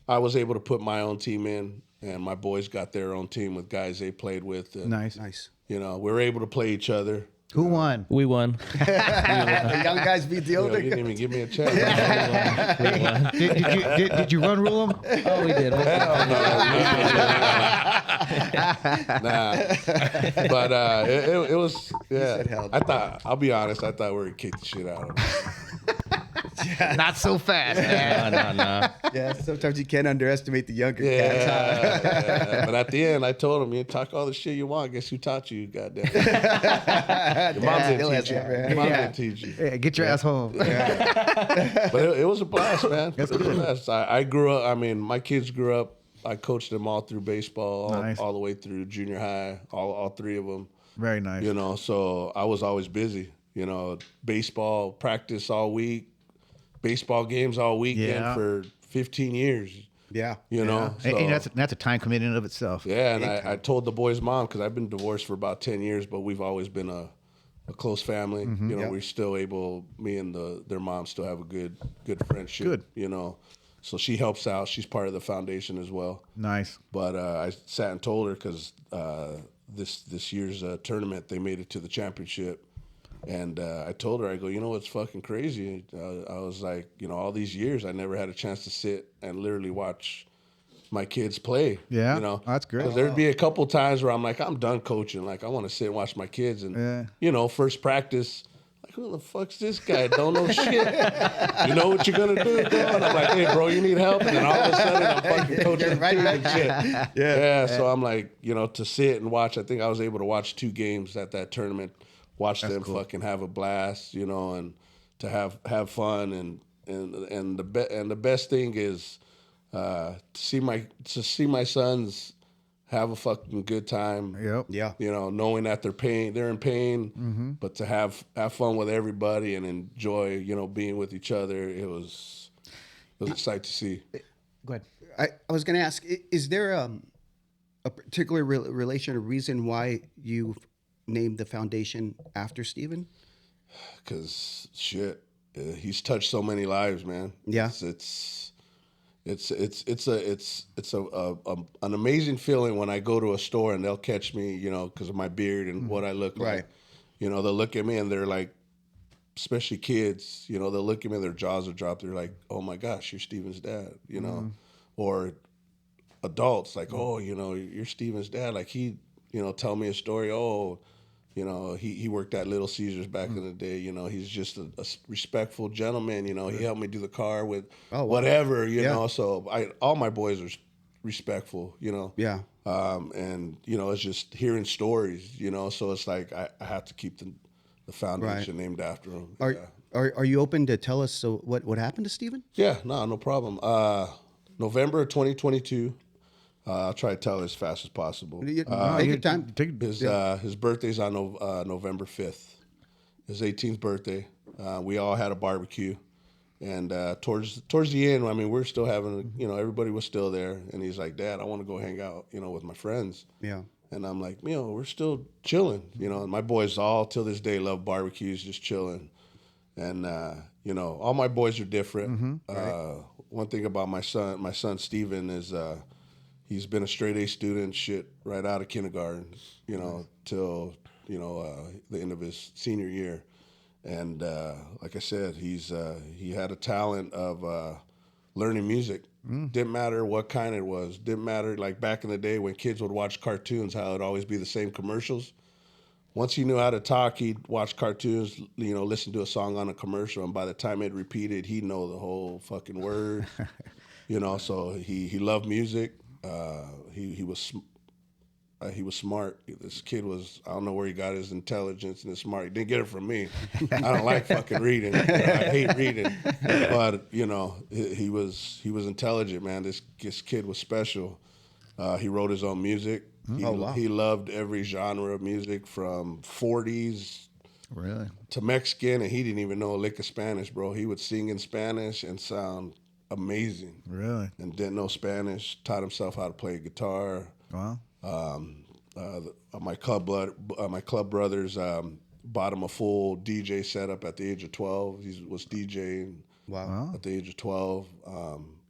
I was able to put my own team in, and my boys got their own team with guys they played with. And, Nice. You know, we were able to play each other. Who won? We won. The young guys beat the You know, older you didn't even give me a chance. Did you run rule them? Oh, we did. Nah, but it was said hell I thought I'll be honest. I thought we were gonna kick the shit out of them. Not so fast, man. No. Yeah, sometimes you can't underestimate the younger cats. Yeah. But at the end, I told him, "You talk all the shit you want. Guess who taught you? Goddamn, your mom Still didn't has teach you. that, man. Your mom Yeah. didn't teach you." Hey, get your ass home. But it was a blast, man. It was a blast. I grew up. I mean, my kids grew up. I coached them all through baseball, Nice. all the way through junior high. All three of them. Very nice. You know, so I was always busy. You know, baseball practice all week, baseball games all weekend Yeah. for 15 years. Yeah. You know, so, And that's a time commitment in of itself. yeah. And I told the boys' mom because I've been divorced for about 10 years, but we've always been a close family. You know, Yeah. we're still able. Me and their mom still have a good friendship. Good. You know, so she helps out. She's part of the foundation as well. Nice. But I sat and told her because this year's tournament they made it to the championship, and I told her, I go, you know what's fucking crazy? I was like, you know, all these years I never had a chance to sit and literally watch my kids play. Yeah, you know, that's great. 'Cause there'd be a couple times where I'm like, I'm done coaching. Like I want to sit and watch my kids, and Yeah. you know, first practice. Who the fuck's this guy? Don't know shit. You know what you're gonna do? And I'm like, hey, bro, you need help? And then all of a sudden, I'm fucking coaching right and back. shit. Yeah. So I'm like, you know, to sit and watch. I think I was able to watch 2 games at that tournament. Watch them fucking have a blast, you know, and to have fun and the best thing is to see my sons have a fucking good time. Yep. Yeah. You know, knowing that they're in pain, but to have fun with everybody and enjoy, you know, being with each other, it was a sight to see. Go ahead. I was going to ask, is there a particular relation or reason why you named the foundation after Stephen? Because shit, he's touched so many lives, man. Yeah. It's it's an amazing feeling when I go to a store and they'll catch me, you know, because of my beard and what I look like. Right. You know, they'll look at me and they're like, especially kids, you know, they'll look at me and their jaws will drop. They're like, oh my gosh, you're Steven's dad, you know, or adults like, oh, you know, you're Steven's dad. Like he, you know, tell me a story. Oh, you know, he worked at Little Caesars back in the day. You know, he's just a respectful gentleman. You know, he helped me do the car with whatever, you know. So all my boys are respectful, you know. Yeah. And, you know, it's just hearing stories, you know. So it's like I have to keep the foundation named after him. Are you open to tell us what happened to Steven? Yeah, no problem. November of 2022. I'll try to tell it as fast as possible. Take your time. His birthday's on November 5th. His 18th birthday. We all had a barbecue, and towards the end, I mean, we're still having, you know, everybody was still there, and he's like, "Dad, I want to go hang out, you know, with my friends." Yeah. And I'm like, you know, we're still chilling, you know. And my boys all till this day love barbecues, just chilling, and you know, all my boys are different. One thing about my son Steven is. He's been a straight A student, right out of kindergarten, you know, till, you know, the end of his senior year. And like I said, he had a talent of learning music. Didn't matter what kind it was. Didn't matter, like back in the day when kids would watch cartoons, how it'd always be the same commercials. Once he knew how to talk, he'd watch cartoons, you know, listen to a song on a commercial, and by the time it repeated, he'd know the whole fucking word. You know, so he loved music. He was smart. This kid was, I don't know where he got his intelligence and his smart. He didn't get it from me. I don't like fucking reading. I hate reading. But, you know, he was intelligent, man. This kid was special. He wrote his own music. He loved every genre of music from 40s to Mexican, and he didn't even know a lick of Spanish, bro. He would sing in Spanish and sound amazing. Really? And didn't know Spanish. Taught himself how to play guitar. Wow. My club brothers bought him a full DJ setup at the age of 12. He was DJing. Wow. At the age of 12.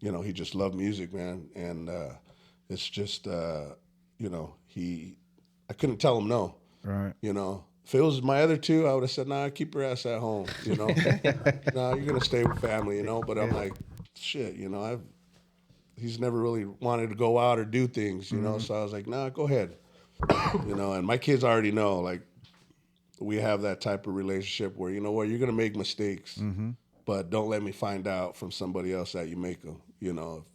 You know, he just loved music, man. And it's just, you know, I couldn't tell him no. Right. You know, if it was my other two, I would have said, nah, keep your ass at home, you know. Nah, you're going to stay with family, you know. But I'm like, shit, you know, he's never really wanted to go out or do things, you know. So I was like, nah, go ahead. You know, and my kids already know, like, we have that type of relationship where, you know what, you're going to make mistakes, but don't let me find out from somebody else that you make them. You know,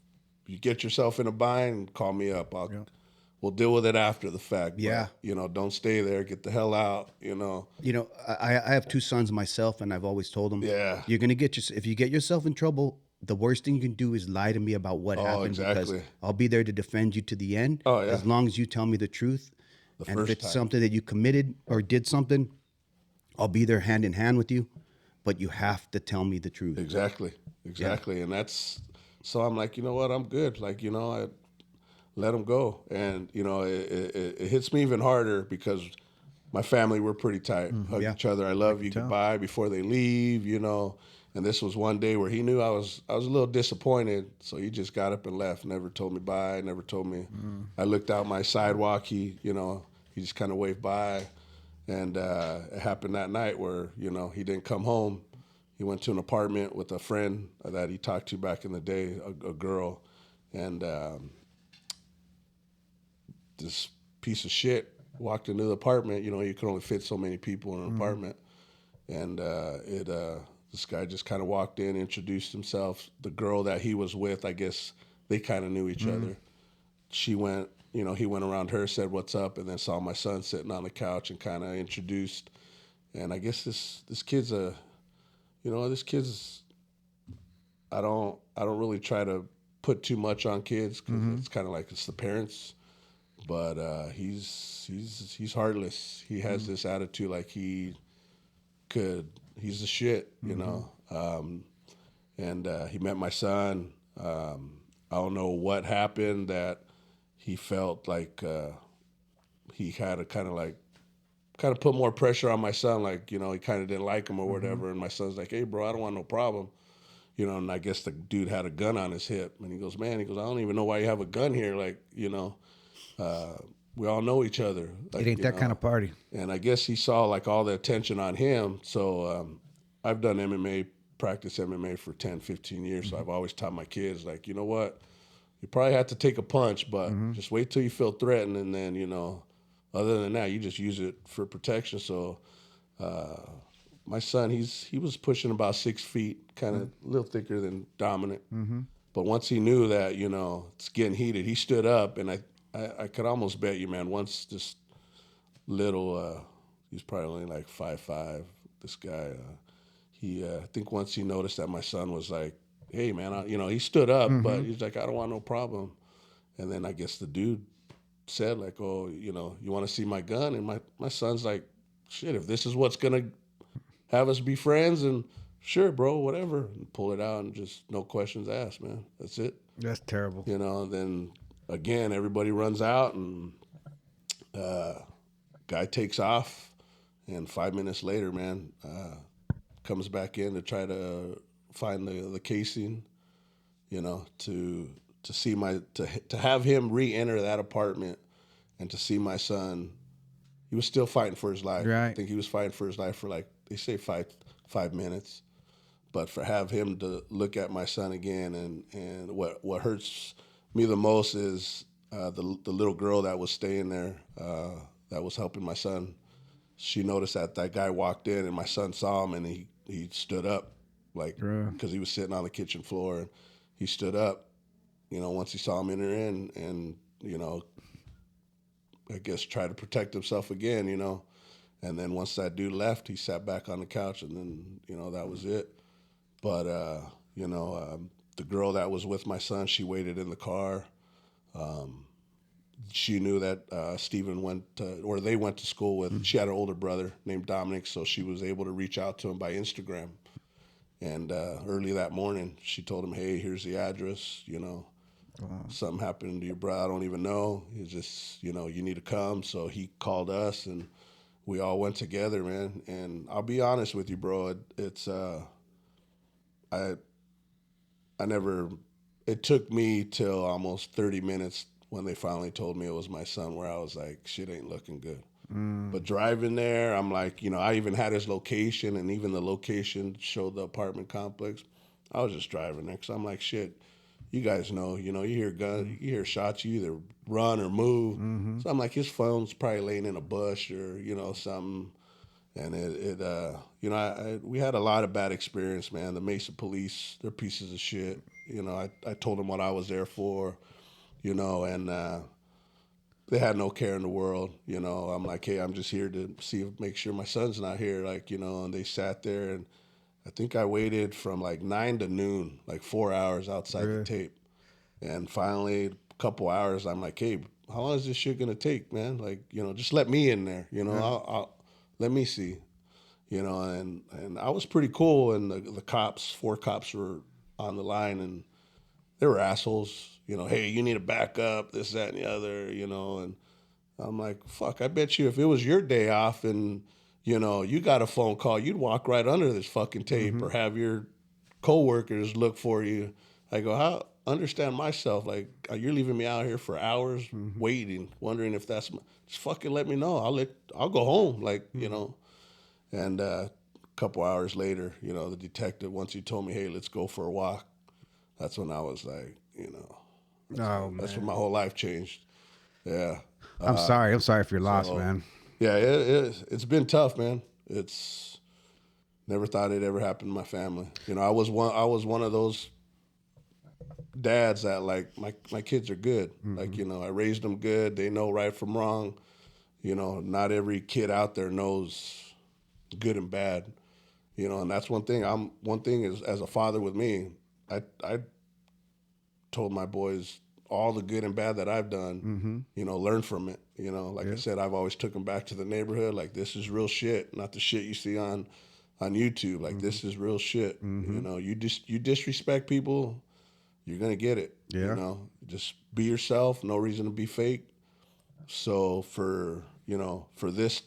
if you get yourself in a bind, call me up. We'll deal with it after the fact. Yeah. But, you know, don't stay there. Get the hell out, you know. You know, I have two sons myself, and I've always told them, you're going to if you get yourself in trouble, the worst thing you can do is lie to me about what happened. Exactly. Because I'll be there to defend you to the end. Oh, yeah. As long as you tell me the truth. And if it's something that you committed or did something, I'll be there hand in hand with you. But you have to tell me the truth. Exactly. Yeah. And that's, so I'm like, you know what, I'm good. Like, you know, I let them go. And, you know, it hits me even harder because my family, we're pretty tight. Hug each other. I love you. Goodbye before they leave, you know. And this was one day where he knew I was a little disappointed, so he just got up and left. Never told me bye. Never told me. I looked out my sidewalk. He just kind of waved bye, and it happened that night where, you know, he didn't come home. He went to an apartment with a friend that he talked to back in the day, a girl, and this piece of shit walked into the apartment. You know, you could only fit so many people in an apartment, and this guy just kind of walked in, introduced himself. The girl that he was with, I guess they kind of knew each other. He went around her, said what's up, and then saw my son sitting on the couch and kind of introduced. And I guess this kid's I don't really try to put too much on kids because it's kind of like it's the parents. But he's heartless. He has this attitude like he's the shit, you know. And he met my son. I don't know what happened that he felt like he had to kind of put more pressure on my son. Like, you know, he kind of didn't like him or whatever. And my son's like, hey, bro, I don't want no problem. you know, and I guess the dude had a gun on his hip. And he goes, man, I don't even know why you have a gun here. Like, you know, we all know each other. Like, It ain't that kind of party. And I guess he saw like all the attention on him. So I've done practiced MMA for 10, 15 years. So I've always taught my kids, like, you know what? You probably have to take a punch, but just wait till you feel threatened. And then, you know, other than that, you just use it for protection. So my son, he was pushing about 6 feet, kind of a little thicker than Dominic. But once he knew that, you know, it's getting heated, he stood up, and I could almost bet you, man, once this little, he's probably only like 5'5", this guy, I think once he noticed that my son was like, hey, man, you know, he stood up, but he's like, I don't want no problem. And then I guess the dude said, like, oh, you know, you want to see my gun? And my son's like, shit, if this is what's going to have us be friends, and sure, bro, whatever. And pull it out and just no questions asked, man. That's it. That's terrible. You know, then again, everybody runs out, and guy takes off, and 5 minutes later, man, comes back in to try to find the casing, you know, to see to have him re-enter that apartment and to see my son. He was still fighting for his life. Right. I think he was fighting for his life for, like, they say 5 minutes. But for have him to look at my son again, and what hurts me the most is the little girl that was staying there, that was helping my son. She noticed that guy walked in, and my son saw him, and he stood up, like, because he was sitting on the kitchen floor, and he stood up, you know, once he saw him enter in, and, you know, I guess try to protect himself again, you know. And then once that dude left, he sat back on the couch, and then, you know, that was it. But, you know, the girl that was with my son, she waited in the car. She knew that Steven they went to school with, she had an older brother named Dominic, so she was able to reach out to him by Instagram. And early that morning, she told him, hey, here's the address, you know. Something happened to your brother, I don't even know. He's just, you know, you need to come. So he called us, and we all went together, man. And I'll be honest with you, bro. It took me till almost 30 minutes when they finally told me it was my son, where I was like, shit ain't looking good. But driving there, I'm like, you know, I even had his location, and even the location showed the apartment complex. I was just driving there, because I'm like, shit, you guys know, you hear guns, you hear shots, you either run or move. So I'm like, his phone's probably laying in a bush or, you know, something. And you know, we had a lot of bad experience, man. The Mesa police, they're pieces of shit. You know, I told them what I was there for, you know, and they had no care in the world. You know, I'm like, hey, I'm just here to make sure my son's not here, like, you know. And they sat there, and I think I waited from like 9 to noon, like 4 hours outside the tape. And finally, a couple hours, I'm like, hey, how long is this shit gonna take, man? Like, you know, just let me in there, you know. I'll let me see, you know. And I was pretty cool, and the cops, 4 cops were on the line, and they were assholes, you know. Hey, you need to back up, this, that, and the other, you know. And I'm like, fuck, I bet you if it was your day off and, you know, you got a phone call, you'd walk right under this fucking tape, or have your coworkers look for you. I go, how understand myself? Like, you're leaving me out here for hours waiting, wondering if that's just fucking let me know. I'll go home, like, you know. And a couple hours later, you know, the detective, once he told me, hey, let's go for a walk, that's when I was like, you know, that's when my whole life changed. Yeah. I'm sorry for your loss, man. Yeah, it's been tough, man. It's never thought it ever happened to my family. You know, I was one of those dads that, like, my kids are good. Like, you know, I raised them good. They know right from wrong. You know, not every kid out there knows good and bad. You know, and that's one thing. One thing is, as a father with me, I told my boys all the good and bad that I've done, you know, learn from it. You know, like I said, I've always took them back to the neighborhood. Like, this is real shit, not the shit you see on YouTube. Like, this is real shit. You know, you disrespect people, you're going to get it. Yeah. You know, just be yourself, no reason to be fake. So for this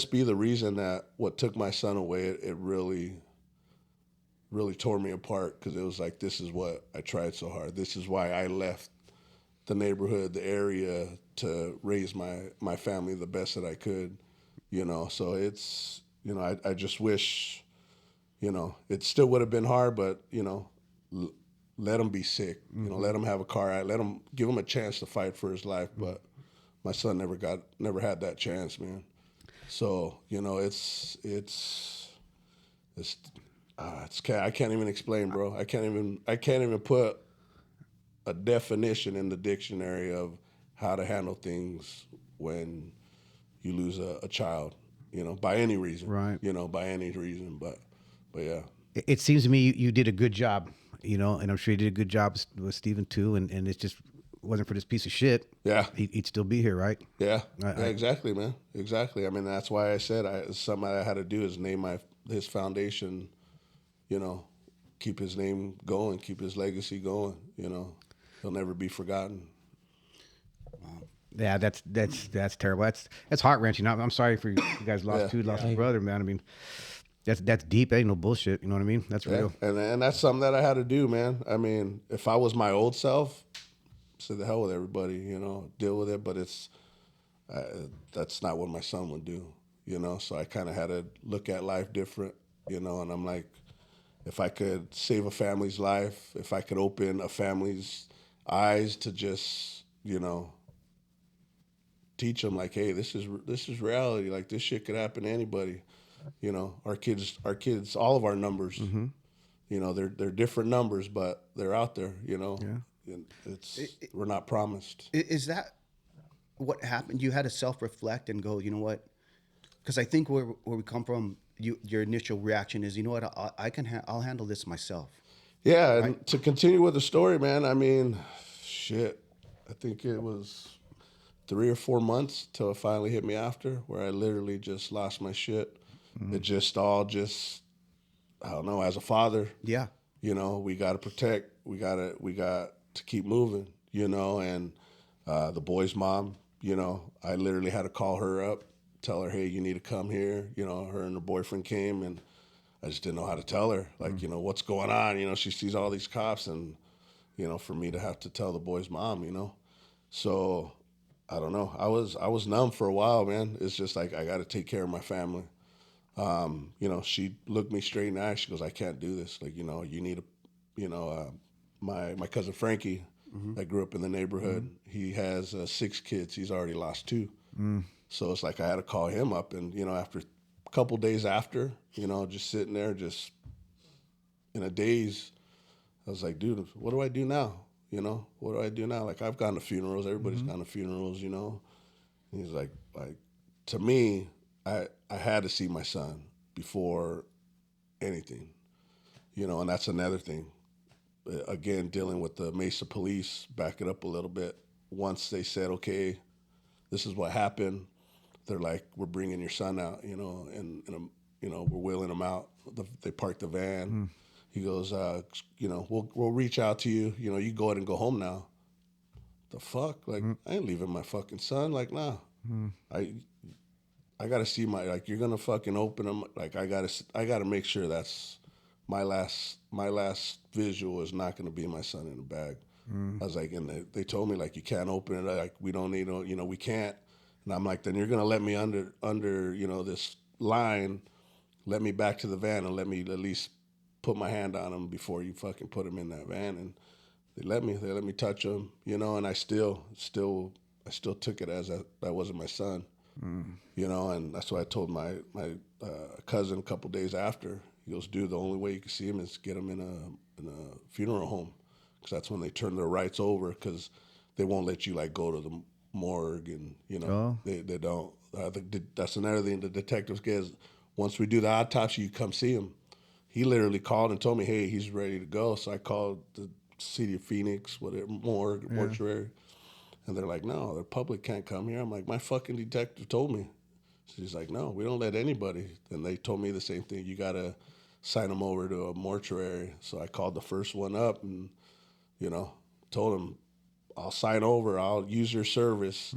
be the reason that what took my son away, it really really tore me apart because it was like, this is what I tried so hard. This is why I left the neighborhood, the area, to raise my family the best that I could, you know. So it's, you know, I just wish, you know, it still would have been hard, but, you know, let him be sick, you know, let him have a car out, give him a chance to fight for his life. But my son never had that chance, man. So, you know, I can't even explain, bro. I can't even put a definition in the dictionary of how to handle things when you lose a child, you know, by any reason, Right. You know, by any reason, but yeah. It seems to me you did a good job, you know, and I'm sure you did a good job with Steven too. And it just wasn't for this piece of shit. Yeah. He'd still be here, right? Yeah, exactly, man. Exactly. I mean, that's why I said something I had to do is name his foundation, you know, keep his name going, keep his legacy going, you know. He'll never be forgotten. Yeah, that's terrible. That's heart wrenching. I'm sorry for you guys lost a brother, man. I mean, that's deep. That ain't no bullshit. You know what I mean? That's real. And that's something that I had to do, man. I mean, if I was my old self, say the hell with everybody, you know, deal with it. But that's not what my son would do, you know. So I kind of had to look at life different, you know. And I'm like, if I could save a family's life, if I could open a family's eyes to just, you know, teach them like, hey, this is reality. Like, this shit could happen to anybody. You know, our kids, all of our numbers, you know, they're different numbers, but they're out there. You know, we're not promised. Is that what happened? You had to self-reflect and go, you know what? Because I think where we come from, your initial reaction is, you know what? I'll handle this myself. Yeah, and right? to continue with the story, man. I mean, shit. I think it was 3 or 4 months till it finally hit me after, where I literally just lost my shit. It just I don't know, as a father, Yeah. you know, we got to protect, we got to keep moving, you know, and the boy's mom, you know, I literally had to call her up, tell her, hey, you need to come here. You know, her and her boyfriend came, and I just didn't know how to tell her, like, you know, what's going on? You know, she sees all these cops, and, you know, for me to have to tell the boy's mom, you know. So I don't know. I was numb for a while, man. It's just like, I got to take care of my family. You know, she looked me straight in the eye. She goes, I can't do this. Like, you know, you need my cousin Frankie, that grew up in the neighborhood, he has 6 kids. He's already lost 2. So it's like I had to call him up, and, you know, after a couple days after, you know, just sitting there, just in a daze, I was like, dude, what do I do now? You know, what do I do now? Like, I've gone to funerals. Everybody's gone to funerals, you know. And he's like, to me, I had to see my son before anything, you know, and that's another thing. Again, dealing with the Mesa police, back it up a little bit. Once they said, okay, this is what happened, they're like, we're bringing your son out, you know, and you know, we're wheeling him out. They parked the van. He goes, you know, we'll reach out to you. You know, you go ahead and go home now. The fuck? Like, I ain't leaving my fucking son. Like, nah. I gotta see like, you're gonna fucking open him. Like, I gotta make sure that's my last visual is not gonna be my son in a bag. I was like, and they told me, like, you can't open it. Like, we don't need, you know, we can't. And I'm like, then you're gonna let me under, you know, this line, let me back to the van and let me at least put my hand on him before you fucking put him in that van. And they let me touch him, you know, and I still took it as that wasn't my son, you know, and that's why I told my cousin a couple days after. He goes, dude, the only way you can see him is get him in a funeral home, because that's when they turn their rights over, because they won't let you, like, go to the morgue, and, you know, they don't. That's another thing the detectives get. Once we do the autopsy, you come see him. He literally called and told me, hey, he's ready to go. So I called the City of Phoenix, whatever, mortuary. And they're like, no, the public can't come here. I'm like, my fucking detective told me. So he's like, no, we don't let anybody. And they told me the same thing. You got to sign them over to a mortuary. So I called the first one up and, you know, told him, I'll sign over. I'll use your service.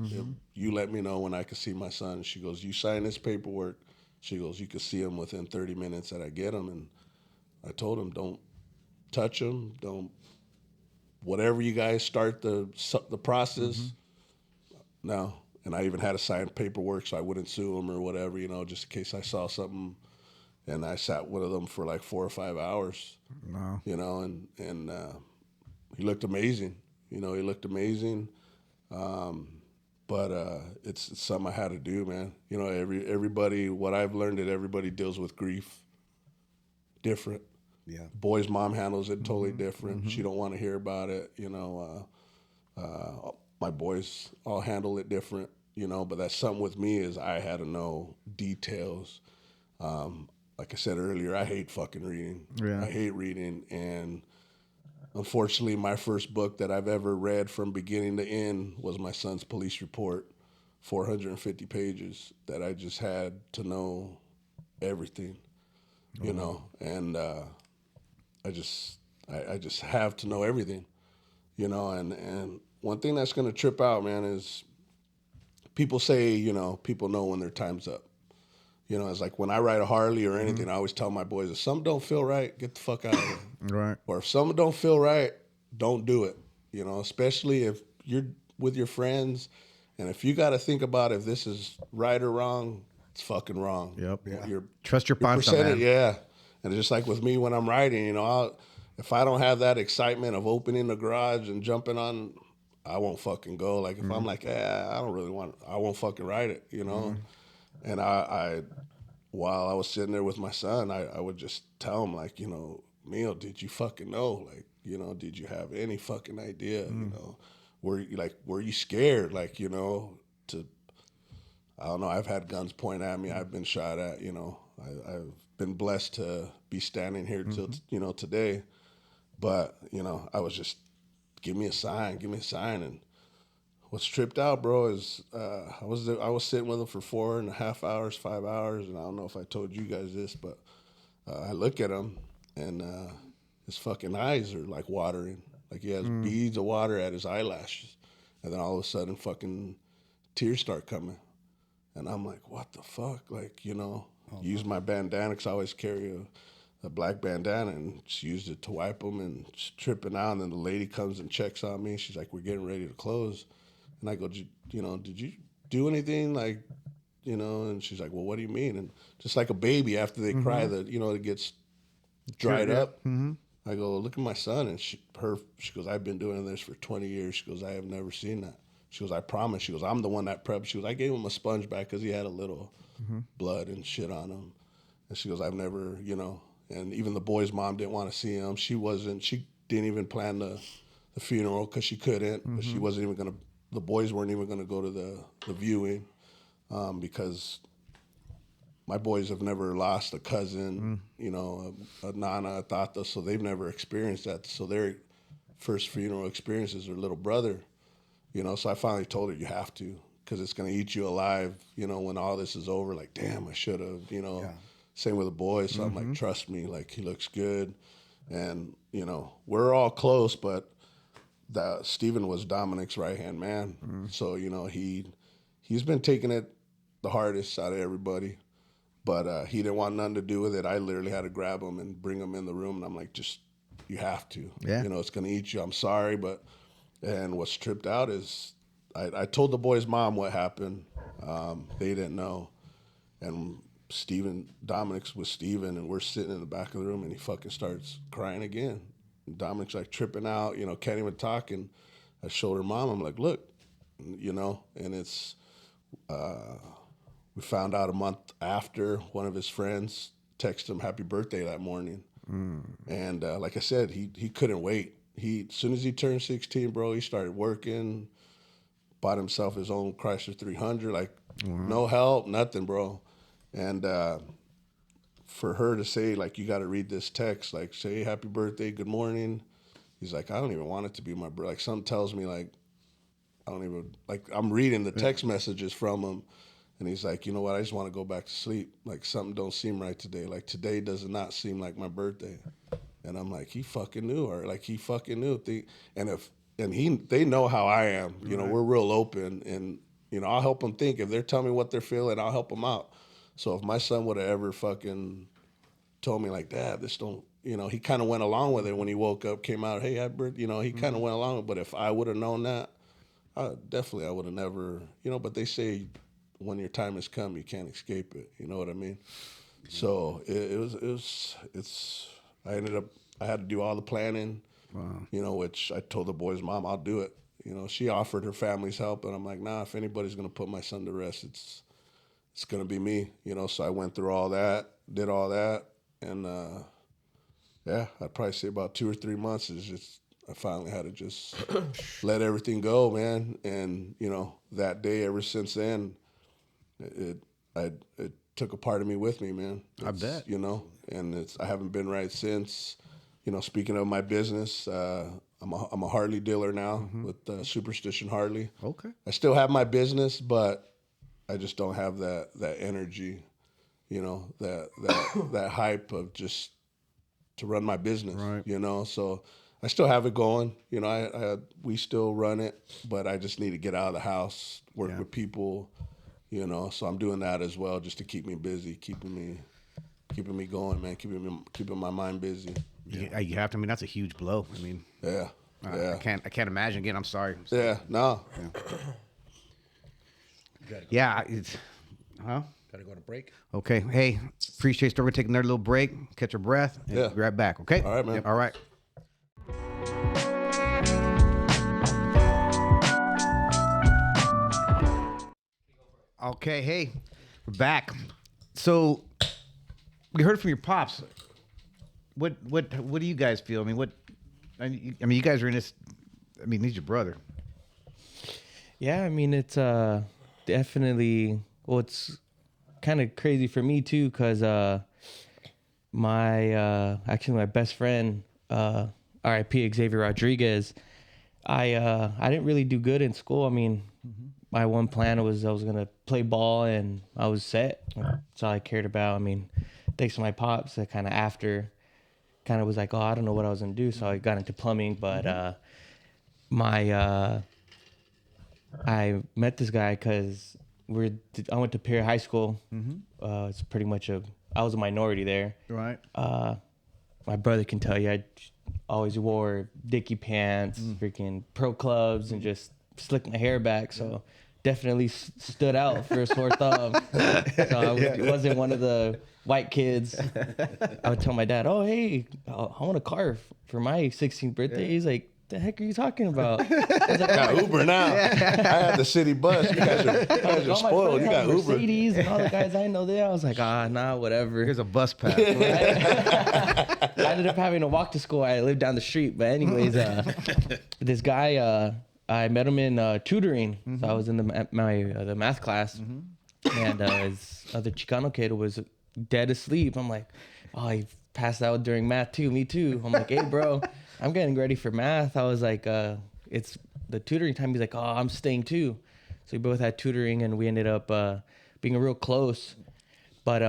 You let me know when I can see my son. She goes, you sign this paperwork. She goes, you can see him within 30 minutes that I get him. And I told him, don't touch him. Don't, whatever you guys start the process, no. And I even had to sign paperwork so I wouldn't sue him or whatever, just in case I saw something. And I sat with them for like 4 or 5 hours, Wow. and he looked amazing. He looked amazing. But it's something I had to do, man. Everybody, what I've learned that everybody deals with grief different. Yeah. Boy's mom handles it totally different. She don't want to hear about it. My boys all handle it different. But that's something with me is I had to know details. Like I said earlier, I hate fucking reading. Yeah. I hate reading, and unfortunately, my first book that I've ever read from beginning to end was my son's police report, 450 pages that I just had to know everything, and I just have to know everything, and one thing that's gonna trip out, man, is people say, people know when their time's up. It's like when I ride a Harley or anything, I always tell my boys, if something don't feel right, get the fuck out of here. Right. Or if something don't feel right, don't do it. Especially if you're with your friends, and if you got to think about if this is right or wrong, it's fucking wrong. Yep. Yeah. Trust your punch, man. Yeah. And just like with me when I'm riding, if I don't have that excitement of opening the garage and jumping on, I won't fucking go. Like if I'm like, I don't really want it, I won't fucking ride it, And I while I was sitting there with my son, I would just tell him, like, Neil, did you fucking know? Like, did you have any fucking idea? Were you scared? Like, to, I don't know, I've had guns pointed at me, I've been shot at, I've been blessed to be standing here till, today. But, I was just, give me a sign. And what's tripped out, bro, is I was sitting with him for 4.5 hours, 5 hours, and I don't know if I told you guys this, but I look at him, and his fucking eyes are like watering. Like he has beads of water at his eyelashes. And then all of a sudden, fucking tears start coming. And I'm like, what the fuck? Like, use my bandana, because I always carry a black bandana, and just used it to wipe them, and just tripping out. And then the lady comes and checks on me. She's like, we're getting ready to close. And I go, did you do anything? Like, and she's like, well, what do you mean? And just like a baby after they cry, that, it gets dried up. I go, look at my son. And she goes, I've been doing this for 20 years. She goes, I have never seen that. She goes, I promise. She goes, I'm the one that prepped. She goes, I gave him a sponge back because he had a little blood and shit on him. And she goes, I've never, and even the boy's mom didn't want to see him. She didn't even plan the funeral because she couldn't. But she wasn't even going to, the boys weren't even going to go to the viewing because my boys have never lost a cousin, a nana, a tata, so they've never experienced that. So their first funeral experience is their little brother, So I finally told her, you have to, because it's going to eat you alive, when all this is over. Like, damn, I should have, Yeah. Same with the boys. So I'm like, trust me, like, he looks good. And, we're all close, but Steven was Dominic's right-hand man. So, he's been taking it the hardest out of everybody. But he didn't want nothing to do with it. I literally had to grab him and bring him in the room. And I'm like, you have to. Yeah. It's going to eat you. I'm sorry. And what's tripped out is I told the boy's mom what happened. They didn't know. And Dominic's with Steven, and we're sitting in the back of the room, and he fucking starts crying again. And Dominic's like tripping out, can't even talk. And I showed her mom, I'm like, look, and it's, we found out a month after one of his friends texted him happy birthday that morning. And like I said, he couldn't wait. As soon as he turned 16, bro, he started working, bought himself his own Chrysler 300, like no help, nothing, bro. And for her to say, like, you got to read this text, like, say happy birthday, good morning. He's like, I don't even want it to be my birthday. Like, something tells me, like, I don't even, like, I'm reading the text messages from him. And he's like, you know what? I just want to go back to sleep. Like, something don't seem right today. Like, today does not seem like my birthday. And I'm like, he fucking knew her. Like, he fucking knew. They know how I am. We're real open. And, I'll help them think. If they're telling me what they're feeling, I'll help them out. So if my son would have ever fucking told me like, Dad, this don't, he kind of went along with it when he woke up, came out, hey, he kind of went along with it. But if I would have known that, I would have never, but they say when your time has come, you can't escape it. You know what I mean? So I had to do all the planning, which I told the boys' mom, I'll do it. She offered her family's help, and I'm like, nah, if anybody's going to put my son to rest, it's going to be me, So I went through all that, did all that, and I'd probably say about 2 or 3 months is just, I finally had to just let everything go, man. And, that day, ever since then, it took a part of me with me, man. I bet. And I haven't been right since. Speaking of my business, I'm a Harley dealer now with Superstition Harley. Okay. I still have my business, but I just don't have that energy, that hype of just to run my business, right. So I still have it going, we still run it, but I just need to get out of the house, work with people, so I'm doing that as well just to keep me busy, keeping me going, man, keeping my mind busy. Yeah. You have to. I mean, that's a huge blow. I mean, yeah. I can't imagine again. I'm sorry. Yeah, no. Yeah, it's, huh? Gotta go to break. Okay. Hey, appreciate it. We're gonna take another little break, catch our breath, and be right back. Okay. All right, man. All right. Okay. Hey, we're back. So we heard from your pops. What do you guys feel? I mean, you guys are in this. I mean, he's your brother. Yeah, I mean, it's definitely, well, it's kind of crazy for me too, because my best friend, R.I.P. Xavier Rodriguez, I didn't really do good in school. I mean, my one plan was I was going to play ball and I was set. That's all I cared about. I mean, thanks to my pops, that kind of after kind of was like, oh, I don't know what I was going to do. So I got into plumbing, but I met this guy because I went to Perry High School. It's pretty much I was a minority there. Right. My brother can tell you I always wore Dickie pants, freaking pro clubs, and just slicked my hair back. So definitely stood out for a sore thumb. So I wasn't one of the white kids. I would tell my dad, oh, hey, I want a car for my 16th birthday. He's like, the heck are you talking about? I was like, got Uber now. I had the city bus. You guys are spoiled. You got Uber. Mercedes and all the guys I know there. I was like, nah, whatever. Here's a bus pass. I ended up having to walk to school. I lived down the street. But anyways, this guy, I met him in tutoring. So I was in the math class. And his other Chicano kid was dead asleep. I'm like, oh, he passed out during math too. Me too. I'm like, hey, bro, I'm getting ready for math. I was like, it's the tutoring time. He's like, oh, I'm staying too. So we both had tutoring, and we ended up being real close. But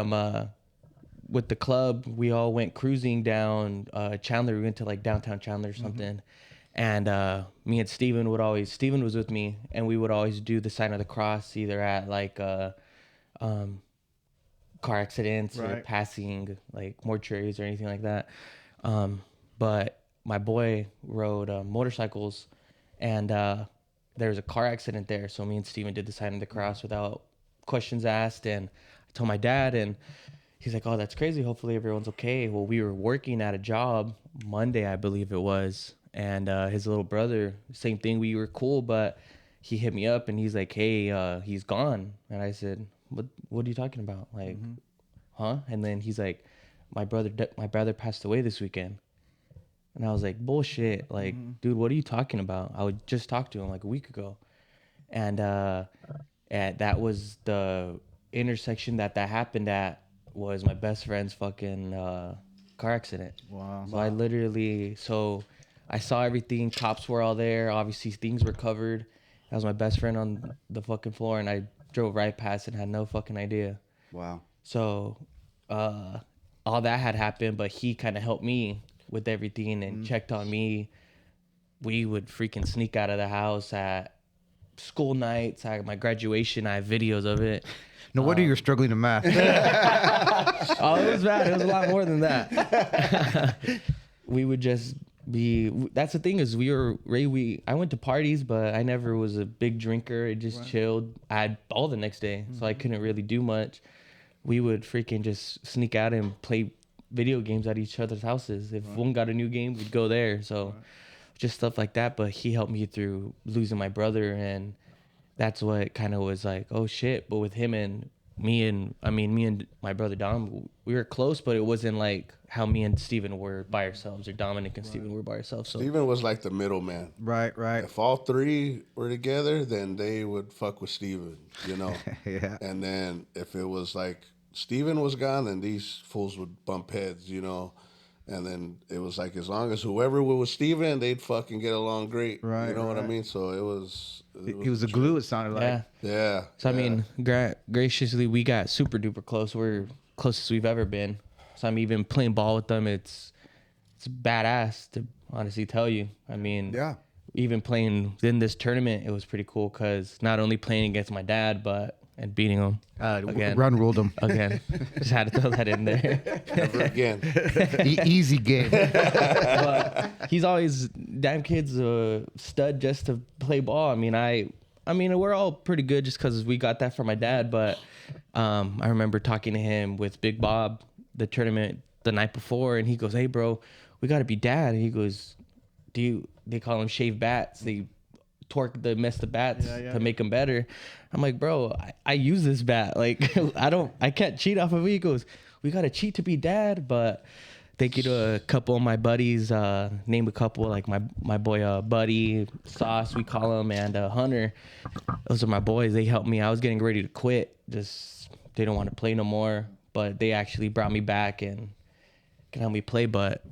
with the club, we all went cruising down Chandler. We went to like downtown Chandler or something. And me and Steven was with me, and we would always do the sign of the cross either at like car accidents or passing like mortuaries or anything like that. But my boy rode motorcycles, and there was a car accident there. So me and Steven did the sign of the cross without questions asked. And I told my dad, and he's like, oh, that's crazy. Hopefully everyone's okay. Well, we were working at a job Monday, I believe it was. And his little brother, same thing. We were cool, but he hit me up and he's like, hey, he's gone. And I said, what are you talking about? Like, huh? And then he's like, my brother passed away this weekend. And I was like, bullshit. Like, dude, what are you talking about? I would just talk to him like a week ago. And that was the intersection that happened at, was my best friend's fucking car accident. Wow. So I saw everything. Cops were all there. Obviously, things were covered. That was my best friend on the fucking floor, and I drove right past and had no fucking idea. Wow. So all that had happened, but he kind of helped me with everything and checked on me. We would freaking sneak out of the house at school nights, my graduation, I have videos of it. No wonder you're struggling in math. Oh, it was bad. It was a lot more than that. We would just be. That's the thing is I went to parties, but I never was a big drinker. I just chilled. I had ball the next day, so I couldn't really do much. We would freaking just sneak out and play video games at each other's houses. If one got a new game, we'd go there. So just stuff like that. But he helped me through losing my brother, and that's what kind of was like, oh shit. But with him and me and my brother Dom, we were close, but it wasn't like how me and Steven were by ourselves, or Dominic and Steven were by ourselves. So Steven was like the middleman. Right. If all three were together, then they would fuck with Steven, Yeah. And then if it was like Steven was gone, then these fools would bump heads, And then it was like as long as whoever was with Steven, they'd fucking get along great. Right, You know what I right. mean? So it was He was the glue, it sounded like. yeah. Yeah. So I mean, graciously, we got super duper close. We're closest we've ever been. So I'm even playing ball with them. It's badass to honestly tell you. I mean, Yeah. even playing in this tournament, it was pretty cool because not only playing against my dad, and beating him again. Run ruled him. Again, just had to throw that in there. Never again. Easy game. But he's always damn kid's a stud just to play ball. I mean, we're all pretty good just because we got that from my dad. But I remember talking to him with Big Bob, the tournament the night before, and he goes, "Hey, bro, we got to be dad." And he goes, They call them shave bats. They torque mess the bats to make them better. I'm like, bro, I use this bat. Like, I can't cheat off of it. He goes, we got to cheat to be dad. But thank you to a couple of my buddies, name a couple, like my boy, Buddy, Sauce, we call him, and Hunter. Those are my boys. They helped me. I was getting ready to quit. Just, they don't want to play no more. But they actually brought me back and can help me play. But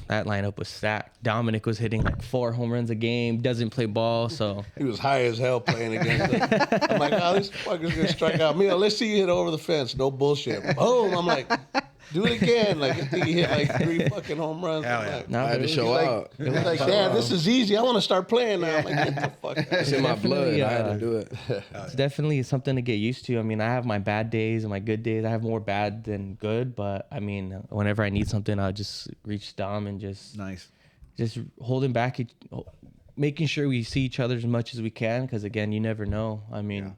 that lineup was stacked. Dominic was hitting like 4 home runs a game, doesn't play ball, so He was high as hell playing against them. I'm like, oh, this fucker's gonna strike out me. Let's see you hit over the fence. No bullshit. Boom. I'm like, do it again. Like, I think he hit like 3 fucking home runs. Like, no, I had to show out. He's like, Dad, this is easy. I want to start playing now. I'm like, get the fuck out. It's in my blood. Definitely, I had to do it. it's definitely something to get used to. I mean, I have my bad days and my good days. I have more bad than good, but I mean, whenever I need something, I'll just reach Dom and just holding back, making sure we see each other as much as we can. Because again, you never know. I mean,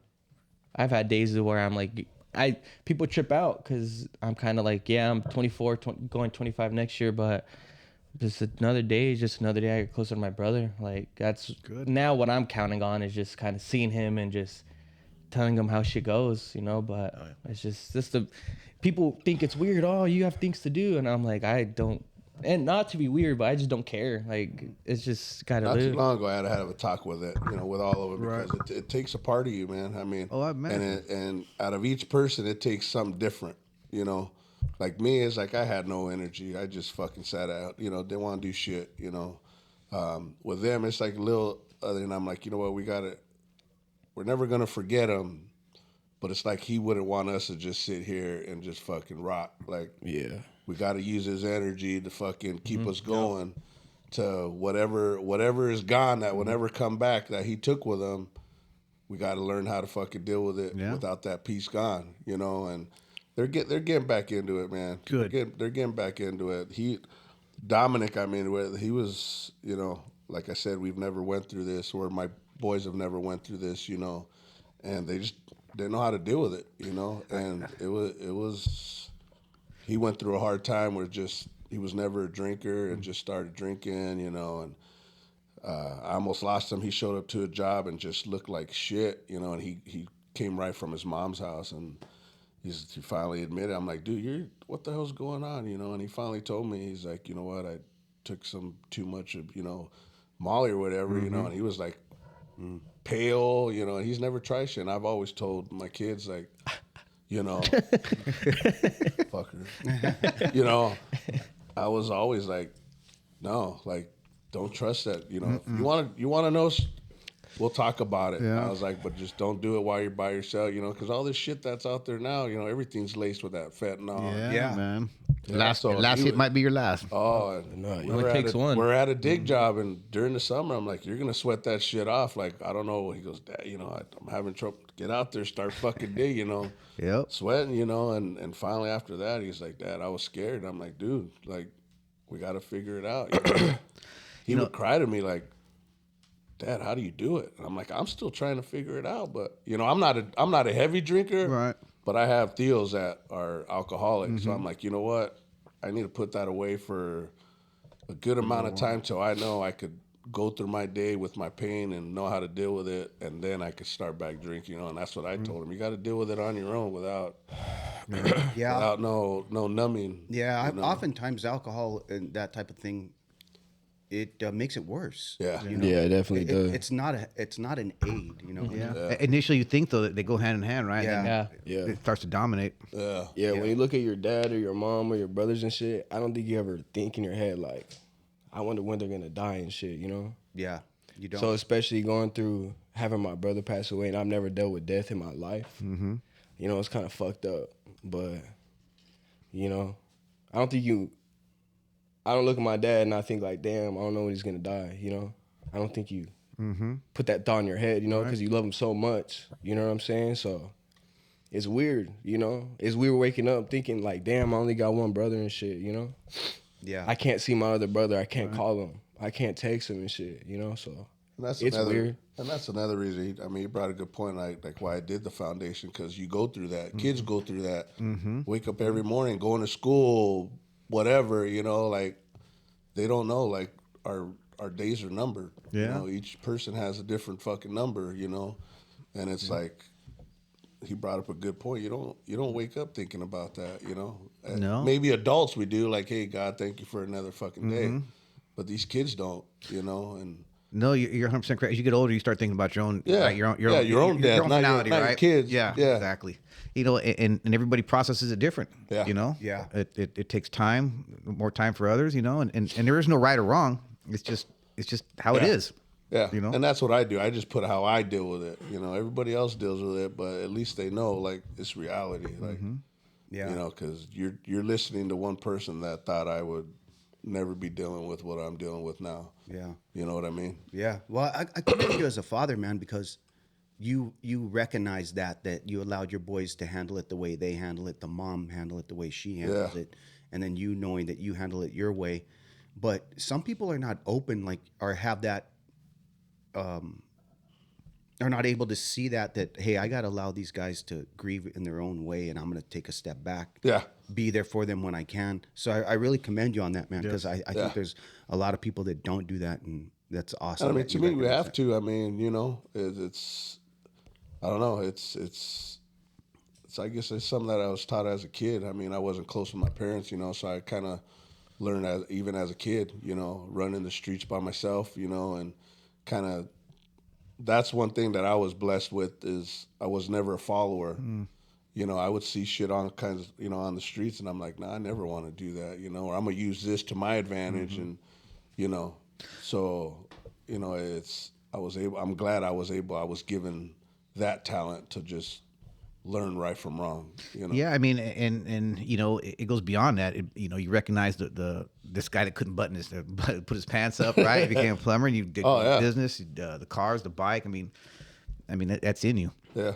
I've had days where I'm like, people trip out because I'm kind of like, yeah, I'm 24, going 25 next year, but just another day is just another day I get closer to my brother. Like, that's good. Now what I'm counting on is just kind of seeing him and just telling him how shit goes, but it's just the people think it's weird. Oh, you have things to do. And I'm like, I don't, and not to be weird, but I just don't care. Like, it's just kind of Not live. too long ago, I had to have a talk with it, with all of it, because it takes a part of you, man. I mean, and out of each person, it takes something different, Like me, it's like I had no energy. I just fucking sat out, didn't want to do shit, With them, it's like a little other, and I'm like, you know what, we're never gonna forget him, but it's like he wouldn't want us to just sit here and just fucking rock. Like, Yeah. we got to use his energy to fucking keep us going to whatever is gone that will never come back that he took with him. We got to learn how to fucking deal with it without that piece gone, And they're getting back into it, man. Good. They're getting back into it. Dominic, I mean, he was, like I said, we've never went through this, or my boys have never went through this, and they just didn't know how to deal with it, And it was. He went through a hard time where he was never a drinker and just started drinking, and I almost lost him. He showed up to a job and just looked like shit, and he came right from his mom's house, and he finally admitted. I'm like, dude, what the hell's going on, And he finally told me, he's like, you know what, I took some too much of, Molly or whatever, and he was like pale, and he's never tried shit. And I've always told my kids, like, fucker. I was always like, no, like, don't trust that. If you want to know, we'll talk about it. Yeah. I was like, but just don't do it while you're by yourself, because all this shit that's out there now, everything's laced with that fentanyl. Yeah, man. Last so hit he might be your last. Oh, only takes one. We're at a dig job, and during the summer, I'm like, you're gonna sweat that shit off. Like, I don't know. He goes, Dad, I'm having trouble. Get out there, start fucking dig, Yep. sweating, and finally after that, he's like, Dad, I was scared. I'm like, dude, like, we got to figure it out. He would cry to me like, Dad, how do you do it? And I'm like, I'm still trying to figure it out, but I'm not a heavy drinker, Right. But I have Theos that are alcoholics, so I'm like, you know what? I need to put that away for a good amount of time till I know I could go through my day with my pain and know how to deal with it, and then I could start back drinking. And that's what I told him. You got to deal with it on your own without no numbing. Yeah, oftentimes alcohol and that type of thing, it makes it worse. Yeah. Yeah, it definitely does. It's not an aid. Yeah. Initially, you think though that they go hand in hand, right? Yeah. And then Yeah. It starts to dominate. Yeah, when you look at your dad or your mom or your brothers and shit, I don't think you ever think in your head like, I wonder when they're gonna die and shit, Yeah, you don't. So especially going through having my brother pass away, and I've never dealt with death in my life. Mm-hmm. It's kind of fucked up. But I don't look at my dad and I think like, damn, I don't know when he's gonna die. I don't think you put that thought in your head, because you love him so much. You know what I'm saying? So it's weird, It's weird waking up thinking like, damn, I only got one brother and shit. Yeah, I can't see my other brother. I can't call him. I can't text him and shit. So it's weird. And that's another reason. He brought a good point, like why I did the foundation, because you go through that. Kids go through that. Wake up every morning, going to school, whatever. Like they don't know. Like our days are numbered. Yeah. Each person has a different fucking number. And it's like he brought up a good point. You don't wake up thinking about that. And No. maybe adults we do. Like, hey, God, thank you for another fucking day. But these kids don't. And No, you're 100% correct. As you get older, you start thinking about your own, Yeah. right? your own Yeah, your own death, not your- finality, not your right? kids. Yeah, Yeah. exactly. And everybody processes it different. Yeah. Yeah. It takes time, more time for others, and there is no right or wrong. It's just how it is. Yeah, And that's what I do. I just put how I deal with it. Everybody else deals with it, but at least they know like it's reality. Like, yeah. because you're listening to one person that thought I would never be dealing with what I'm dealing with now. Yeah. You know what I mean? Yeah. Well, I commend you as a father, man, because you recognize that you allowed your boys to handle it the way they handle it, the mom handle it the way she handles it, and then you knowing that you handle it your way. But some people are not open, like, or have that, are not able to see that hey, I got to allow these guys to grieve in their own way, and I'm going to take a step back. Yeah. Be there for them when I can. So I really commend you on that, man, because I think there's a lot of people that don't do that, and that's awesome. And I mean, that to you me, we recognize have that. to. I mean, it's I don't know. It's I guess it's something that I was taught as a kid. I mean, I wasn't close with my parents, so I kind of learned even as a kid, running the streets by myself, and kind of. That's one thing that I was blessed with is I was never a follower. I would see shit on kinds of, on the streets, and I'm like, nah, I never want to do that, or I'm gonna use this to my advantage, and so I'm glad I was given that talent to just learn right from wrong. Yeah, I mean, and it goes beyond that. You recognize this guy that couldn't put his pants up, right? He became a plumber, and you did business, the cars, the bike. I mean, that's in you. Yeah.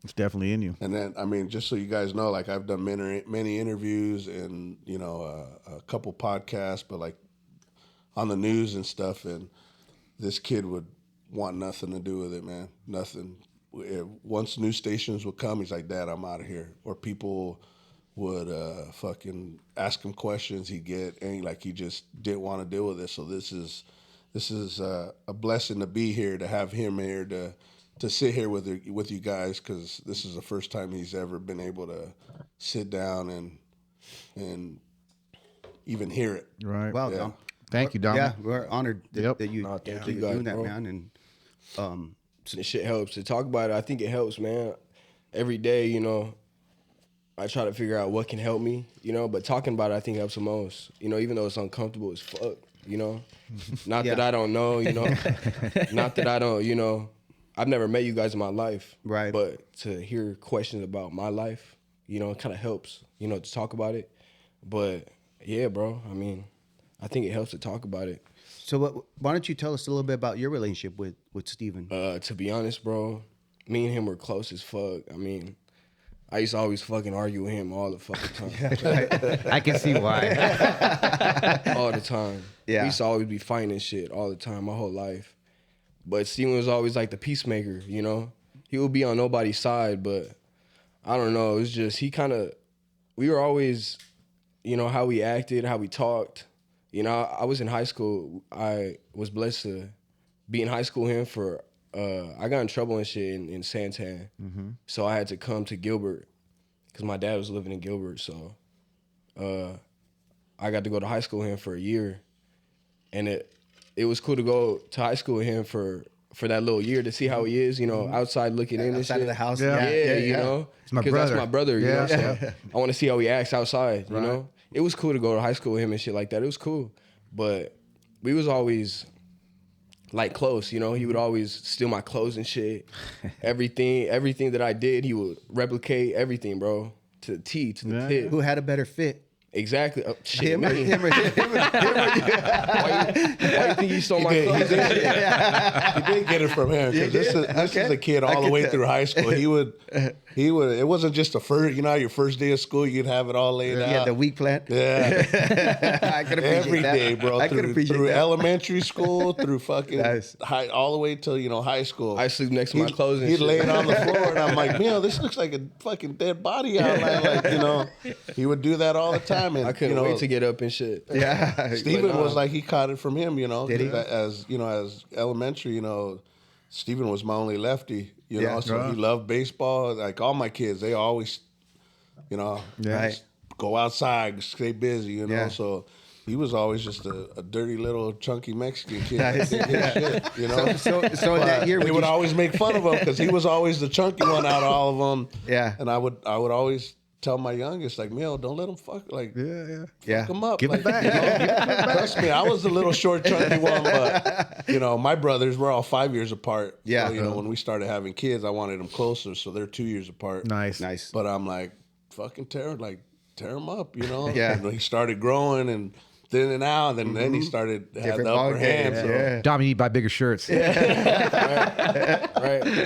It's definitely in you. And then, I mean, just so you guys know, like I've done many interviews and a couple podcasts, but like on the news and stuff. And this kid would want nothing to do with it, man. Nothing. Once news stations would come, he's like, "Dad, I'm out of here." Or people would fucking ask him questions. He just didn't want to deal with it. So this is a blessing to be here, to have him here, to sit here with you guys, because this is the first time he's ever been able to sit down and even hear it. Right. Well, Yeah. Dom. Thank you, Dom. Yeah, we're honored that you Thank that you you're guys, doing that, bro. man. And This shit helps. To talk about it, I think it helps, man. Every day, I try to figure out what can help me, but talking about it, I think helps the most. Even though it's uncomfortable as fuck, Not that I don't know, Not that I don't, I've never met you guys in my life. Right. But to hear questions about my life, it kind of helps, to talk about it. But Yeah, bro. I mean, I think it helps to talk about it. So why don't you tell us a little bit about your relationship with Steven? To be honest, bro, me and him were close as fuck. I mean, I used to always fucking argue with him all the fucking time. I can see why. All the time. Yeah. We used to always be fighting and shit all the time, my whole life. But Steven was always like the peacemaker, you know? He would be on nobody's side, but I don't know. It was just, we were always, you know, how we acted, how we talked. You know, I was in high school. I was blessed to be in high school with him for, I got in trouble and shit in Santan. Mm-hmm. So I had to come to Gilbert because my dad was living in Gilbert. So I got to go to high school with him for a year. And it was cool to go to high school with him for that little year to see how he is, you know, outside looking in and Outside shit. of the house. Yeah, you know. It's my Because brother. that's my brother, you know. So I want to see how he acts outside, you Right. know. It was cool to go to high school with him and shit like that. It was cool. But we was always like close, you know. He would always steal my clothes and shit. Everything that I did, he would replicate everything, bro. To the T, to the tip. Who had a better fit? Exactly. Shit, Him, me. him or Why you think he stole my clothes? He did get it from him because this is a kid all the way through high school. He would. It wasn't just the first. You know, your first day of school, you'd have it all laid out. Yeah, the weak plan. Yeah, I could appreciate every that. day, bro. I could appreciate through that. elementary school, through fucking Nice. high, all the way till high school. I sleep next to my clothes and He'd shit. lay it on the floor, and I'm like, this looks like a fucking dead body outline. Like, you know, he would do that all the time. And I couldn't wait to get up and shit. Yeah. Steven was like, he caught it from him, you know. Did he? As elementary, you know, Steven was my only lefty, you Yeah. know, so he loved baseball. Like all my kids, they always, you know, Right. just go outside, stay busy, you know. Yeah. So he was always just a dirty little chunky Mexican kid. Nice. That did his shit, you know. So in that year, They would always make fun of him because he was always the chunky one out of all of them. Yeah. And I would always tell my youngest, like, Mel, don't let him fuck, like, Yeah. fuck him up. Give like, it back. you know, trust me, I was the little short, chunky one, but, you know, my brothers were all 5 years apart. Yeah. So, you know, when we started having kids, I wanted them closer, so they're 2 years apart. Nice. Nice. But I'm like, fucking tear him up, you know? Yeah. And he started growing and thinning out, and then he started had Different the upper ball hand. game, So. yeah. Dom, you need to buy bigger shirts. Right?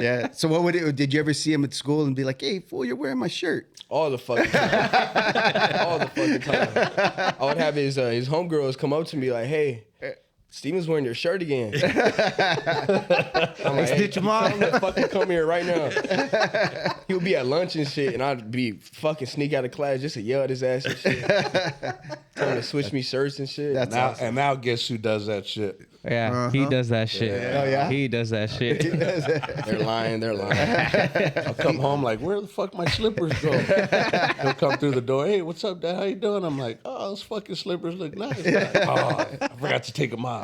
Yeah. So did you ever see him at school and be like, "Hey, fool, you're wearing my shirt"? All the fucking time. All the fucking time. I would have his homegirls come up to me like, hey, Steven's wearing your shirt again. I'm like, Stitch him off. tell him to fucking come here right now. He would be at lunch and shit, and I'd be fucking sneak out of class just to yell at his ass and shit. Tell him to switch me shirts and shit. That's Now, awesome. and now guess who does that shit? Yeah, he does that shit. Oh, yeah? He does that shit. They're lying. I'll come home like, where the fuck my slippers go? He'll come through the door. Hey, what's up, Dad? How you doing? I'm like, oh, those fucking slippers look nice. Like, oh, I forgot to take them off.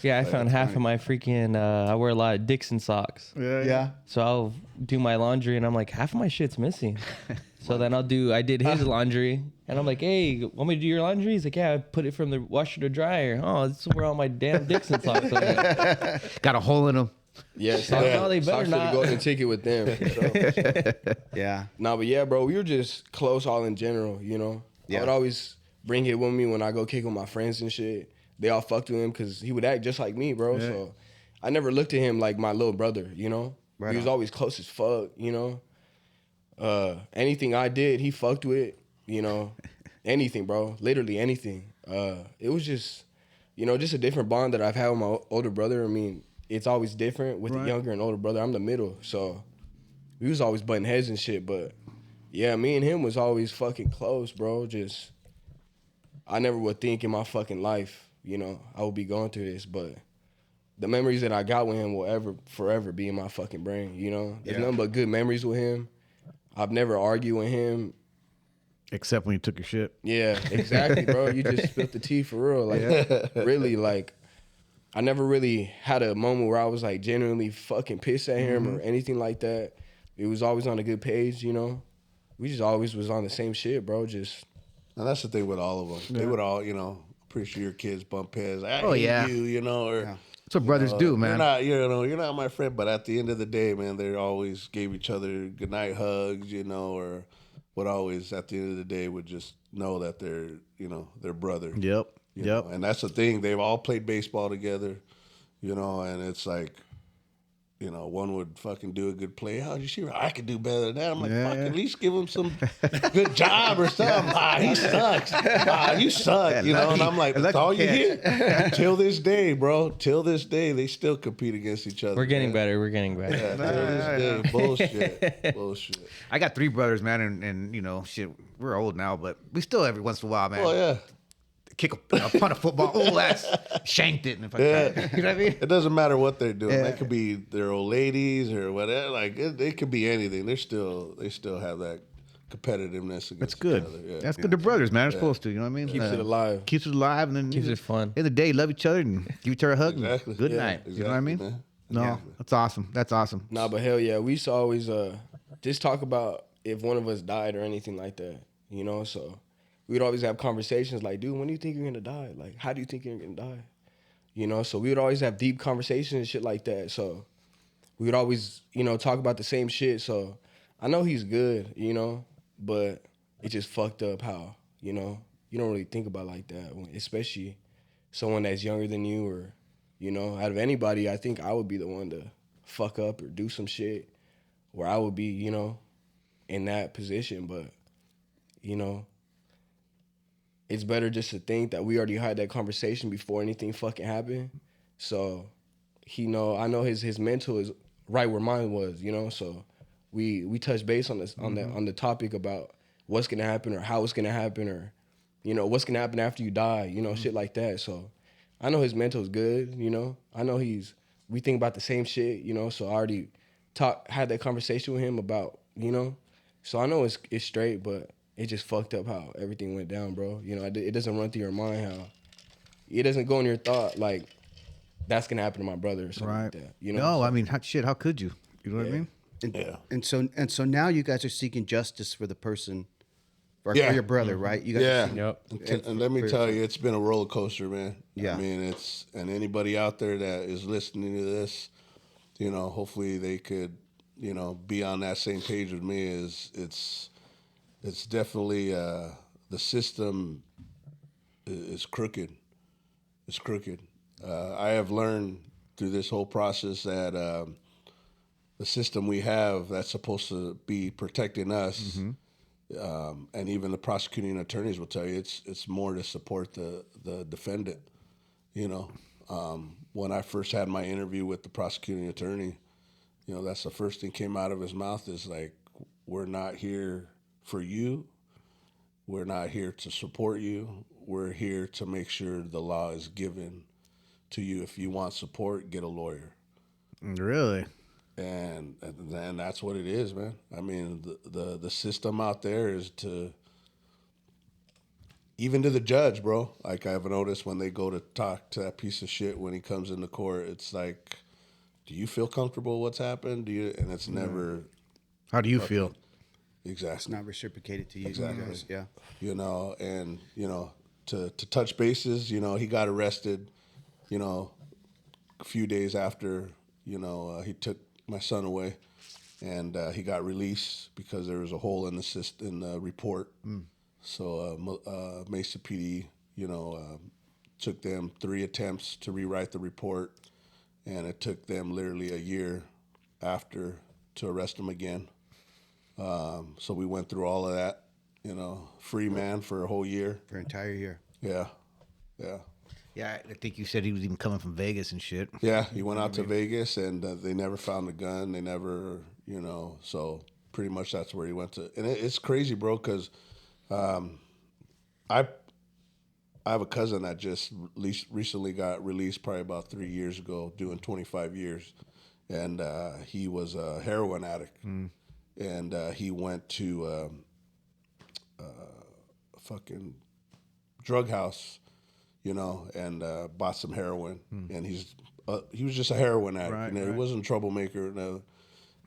Yeah, I found half of my freaking. I wear a lot of Dixon socks. Yeah. So I'll do my laundry and I'm like, half of my shit's missing. So then I did his laundry and I'm like, hey, want me to do your laundry? He's like, yeah, I put it from the washer to dryer. Oh, this is where all my damn Dixon socks are. Got a hole in them. Yeah, socks, No, they better socks to the not. golden ticket with them. For sure. Yeah. Nah, but yeah, bro, we were just close all in general, you know? Yeah. I would always bring it with me when I go kick with my friends and shit. They all fucked with him because he would act just like me, bro. So I never looked at him like my little brother, you know? Right He was on. always close as fuck, you know? Anything I did, he fucked with, you know? Anything, bro. Literally anything. It was just, you know, just a different bond that I've had with my older brother. I mean, it's always different with the younger and older brother. I'm the middle, so we was always butting heads and shit. But yeah, me and him was always fucking close, bro. Just I never would think in my fucking life, you know, I would be going through this. But the memories that I got with him will forever be in my fucking brain. You know, there's nothing but good memories with him. I've never argued with him. Except when you took your shit. Yeah, exactly, bro. You just spilled the tea for real. Like, really, like, I never really had a moment where I was, like, genuinely fucking pissed at him or anything like that. It was always on a good page, you know? We just always was on the same shit, bro. Just, And that's the thing with all of them. They would all, you know, pretty sure your kids bump heads. I Oh, hate yeah. you know, or That's what brothers do, man. you're not my friend, but at the end of the day, man, they always gave each other goodnight hugs, you know, or would always, at the end of the day, would just know that they're, their brother. Yep. You know? And that's the thing. They've all played baseball together, and it's like, one would fucking do a good play. How did you see? I could do better than that. I'm like, fuck, at least give him some good job or something. He sucks. You suck. And I'm like, that's all you hear. Till this day, bro. Till this day, they still compete against each other. We're getting better. We're getting better. Yeah, till this day. Bullshit. Bullshit. I got 3 brothers, man, and shit, we're old now, but we still every once in a while, man. Oh, yeah. Kick a punt of football. Oh, that's shanked it. And if you know what I mean? It doesn't matter what they're doing. They could be their old ladies or whatever. Like it could be anything. They still have that competitiveness against That's good. each other. Yeah. That's good. They're brothers, man. They're supposed to. You know what I mean? Keeps it alive. Keeps it alive, and then Keeps it fun. End of the day, love each other and give each other a hug. Exactly. And good Yeah, night. You know what I mean? man. No, Exactly. that's awesome. That's awesome. Nah, but hell yeah, we used to always just talk about if one of us died or anything like that, So we'd always have conversations like, dude, when do you think you're gonna die? Like, how do you think you're gonna die? So we would always have deep conversations and shit like that. So we would always, talk about the same shit. So I know he's good, but it just fucked up how, you don't really think about it like that, especially someone that's younger than you or, out of anybody, I think I would be the one to fuck up or do some shit where I would be, in that position. But, it's better just to think that we already had that conversation before anything fucking happened. So I know his mental is right where mine was, So we touched base on this on the topic about what's gonna happen or how it's gonna happen or, what's gonna happen after you die, shit like that. So I know his mental is good, I know we think about the same shit, So I already had that conversation with him about, So I know it's straight, but it just fucked up how everything went down, bro. It doesn't run through your mind how it doesn't go in your thought like that's gonna happen to my brother or something like that. No, I mean, how could you? You know what I mean? And so now you guys are seeking justice for the person, for your brother, right? You guys are seeking- Yep. And let me tell you, it's been a roller coaster, man. Yeah. I mean, and anybody out there that is listening to this, hopefully they could, be on that same page with me. It's definitely the system is crooked. It's crooked. I have learned through this whole process that the system we have that's supposed to be protecting us, and even the prosecuting attorneys will tell you it's more to support the defendant. When I first had my interview with the prosecuting attorney, that's the first thing came out of his mouth is like, we're not here for you. We're not here to support you. We're here to make sure the law is given to you. If you want support, get a lawyer. Really? And that's what it is, man. I mean, the system out there is even to the judge, bro. Like I've noticed when they go to talk to that piece of shit when he comes into court, it's like, do you feel comfortable what's happened? And it's never. How do you feel? Exactly. It's not reciprocated to you. Exactly. Guys. Yeah. And to touch bases, he got arrested, a few days after, he took my son away, and he got released because there was a hole in the report. So Mesa PD, took them 3 attempts to rewrite the report, and it took them literally a year after to arrest him again. So we went through all of that, free man for a whole year. For an entire year. Yeah. Yeah, I think you said he was even coming from Vegas and shit. Yeah, he went out to Vegas, and they never found the gun. They never, so pretty much that's where he went to. And it's crazy, bro, because I have a cousin that just recently got released probably about 3 years ago, doing 25 years. And he was a heroin addict. And he went to a fucking drug house, and bought some heroin. And he was just a heroin addict. Right, He wasn't a troublemaker.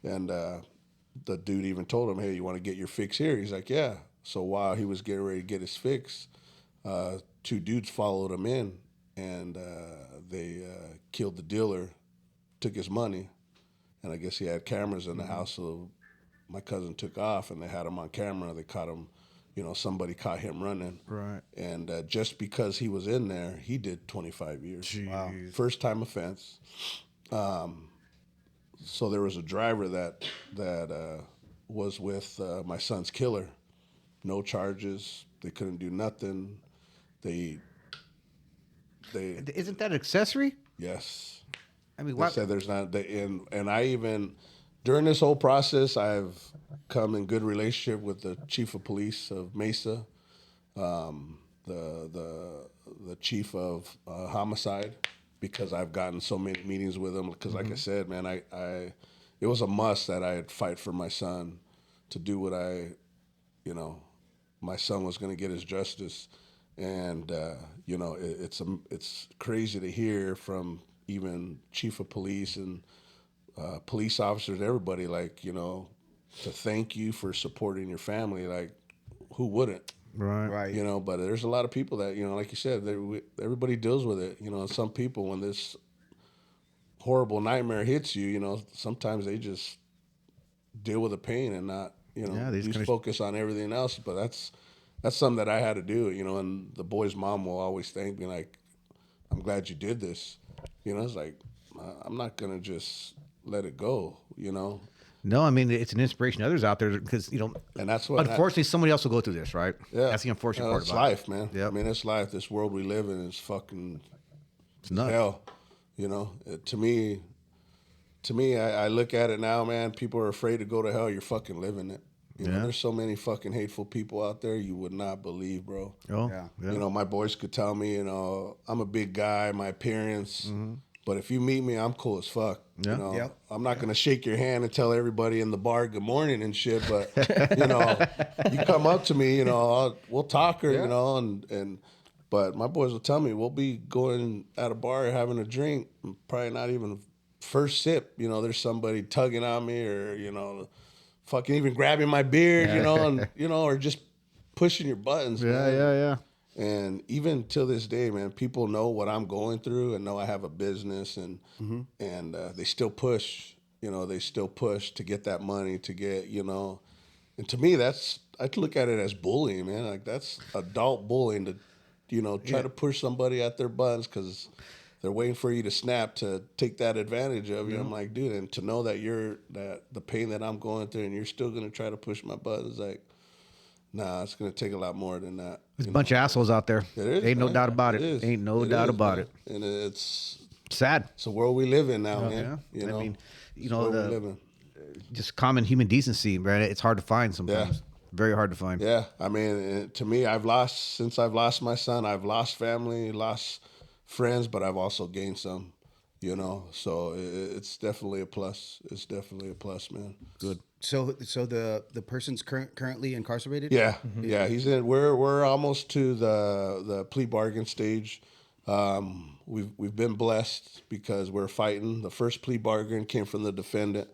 And the dude even told him, hey, you want to get your fix here? He's like, yeah. So while he was getting ready to get his fix, 2 dudes followed him in, and they killed the dealer, took his money, and I guess he had cameras in the house, so my cousin took off, and they had him on camera. They caught him, somebody caught him running. Right. And just because he was in there, he did 25 years. Wow. First time offense. So there was a driver that was with my son's killer. No charges. They couldn't do nothing. They Isn't that accessory? Yes. I mean, they said there's not. And I even during this whole process, I've come in good relationship with the chief of police of Mesa, the chief of homicide, because I've gotten so many meetings with him. Because like I said, man, it was a must that I'd fight for my son to do what my son was going to get his justice. And it's crazy to hear from even chief of police and police officers, everybody, to thank you for supporting your family. Like, who wouldn't? Right. But there's a lot of people that, like you said, everybody deals with it. Some people, when this horrible nightmare hits you, sometimes they just deal with the pain and not, they just focus on everything else. But that's something that I had to do, and the boy's mom will always thank me, like, I'm glad you did this. It's like, I'm not going to just let it go, No, I mean, it's an inspiration to others out there because, And that's what. unfortunately, somebody else will go through this, right? Yeah. That's the unfortunate part it's about life, it. man. Yep. I mean, it's life. This world we live in is fucking It's nuts. hell. To me, I look at it now, man. People are afraid to go to hell. You're fucking living it. There's so many fucking hateful people out there you would not believe, bro. Oh, Yeah. My boys could tell me, I'm a big guy, my appearance, but if you meet me, I'm cool as fuck. Yeah. Yep. I'm not gonna shake your hand and tell everybody in the bar good morning and shit, but you come up to me, we'll talk, and but my boys will tell me we'll be going at a bar having a drink, probably not even first sip, there's somebody tugging on me or fucking even grabbing my beard, or just pushing your buttons. Man. Yeah. And even till this day, man, people know what I'm going through and know I have a business, and they still push. They still push to get that money, to get, And to me, I look at it as bullying, man. Like, that's adult bullying to, try to push somebody at their buttons because they're waiting for you to snap to take that advantage of you. I'm like, dude, and to know that the pain that I'm going through and you're still gonna try to push my buttons, like, nah, it's gonna take a lot more than that. There's a bunch of assholes out there. It is, Ain't no man. doubt about it. is. Ain't no doubt about it. And it's Sad. a world we live in now, man. I mean, It's a world we live in. just common human decency, right? It's hard to find sometimes. Yeah. Very hard to find. Yeah, I mean, to me, since I've lost my son, I've lost family, lost friends, but I've also gained some, So it's definitely a plus. It's definitely a plus, man. Good. So the person's currently incarcerated? Yeah, yeah. He's in. We're almost to the plea bargain stage. We've been blessed because we're fighting. The first plea bargain came from the defendant.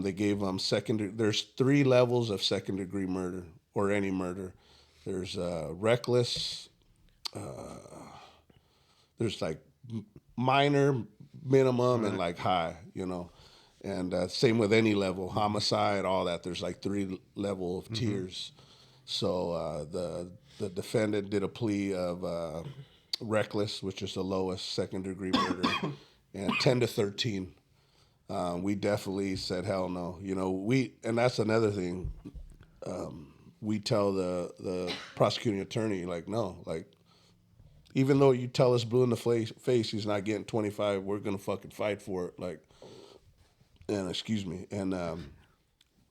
They gave him there's 3 levels of second-degree murder or any murder. There's reckless. There's like minor, minimum, and like high. And same with any level, homicide, all that. There's like 3 level of tiers. So the defendant did a plea of reckless, which is the lowest second-degree murder, and 10 to 13. We definitely said hell no. And that's another thing. We tell the prosecuting attorney, like, no, like, even though you tell us blue in the face, he's not getting 25. We're gonna fucking fight for it, like. And excuse me, and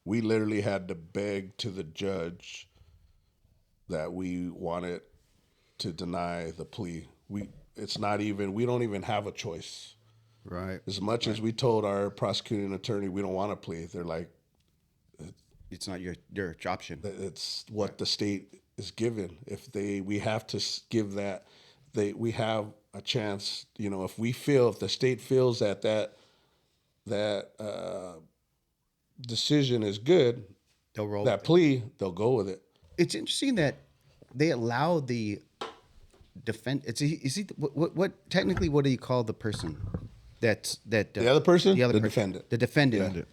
we literally had to beg to the judge that we wanted to deny the plea. We don't even have a choice. Right. As much as we told our prosecuting attorney we don't want to plea, they're like, It's not your option. it's what the state is given. We have to give that. We have a chance. If the state feels that decision is good, They'll roll that plea, they'll go with it. It's interesting that they allow the what technically what do you call the person the other person? the other The person. defendant. The defendant.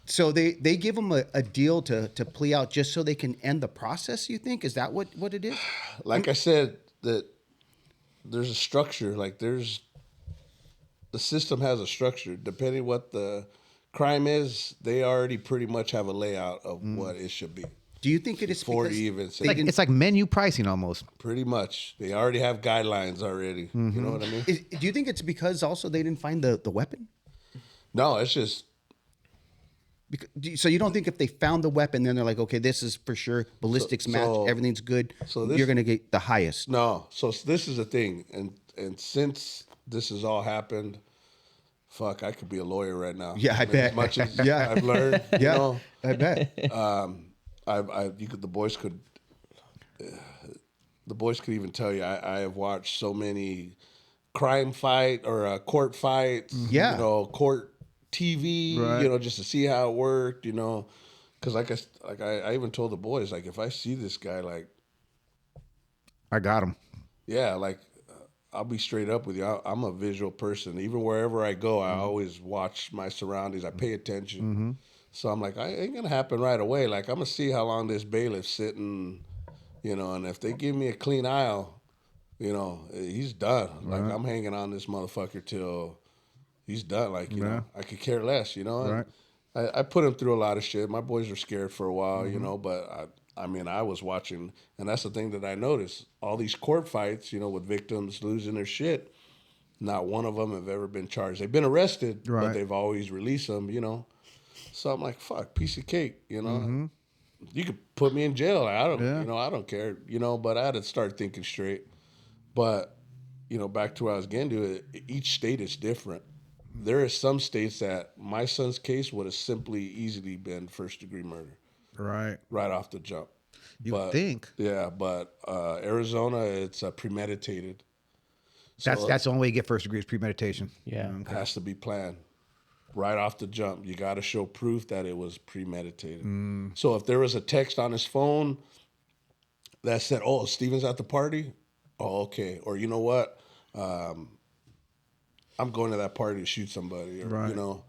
So they give them a deal to plea out just so they can end the process. You think is that what it is? Like I said, that there's a structure. Like the system has a structure. Depending what the crime is, they already pretty much have a layout of what it should be. Do you think it is Before because you even say It's like menu pricing almost. pretty much, they already have guidelines already. You know what I mean? do you think it's because also they didn't find the weapon? No, it's just So you don't think if they found the weapon, then they're like, okay, this is for sure ballistics match, everything's good. so You're gonna get the highest. no. So this is the thing, and since this has all happened, fuck, I could be a lawyer right now. Yeah, I bet. As much as Yeah. I've learned, you Yeah, know, I bet. the boys could even tell you I have watched so many crime fight or court fights, Yeah. you know, court TV, Right. you know, just to see how it worked, you know, because I even told the boys, like, if I see this guy, like, I got him. yeah, like, I'll be straight up with you. I'm a visual person. Even wherever I go, I always watch my surroundings. I pay attention. So I'm like, it ain't gonna happen right away. Like, I'm gonna see how long this bailiff's sitting, you know, and if they give me a clean aisle, you know, he's done. Like, I'm hanging on this motherfucker till he's done. Like, you know, I could care less, you know. Right. I put him through a lot of shit. My boys were scared for a while, you know, but I mean, I was watching, and that's the thing that I noticed. All these court fights, you know, with victims losing their shit, not one of them have ever been charged. They've been arrested, but Right. they've always released them, you know. So I'm like, fuck, piece of cake, you know. You could put me in jail. I don't, you know, I don't care, you know, but I had to start thinking straight. But, you know, back to what I was getting to, each state is different. There are some states that my son's case would have simply easily been first-degree murder Right. off the jump. You think? Yeah, but Arizona, it's premeditated. That's the only way you get first degree is premeditation. Yeah. It has to be planned right off the jump. You got to show proof that it was premeditated. So if there was a text on his phone that said, "Oh, Steven's at the party," oh, okay. Or you know what? I'm going to that party to shoot somebody, or you know,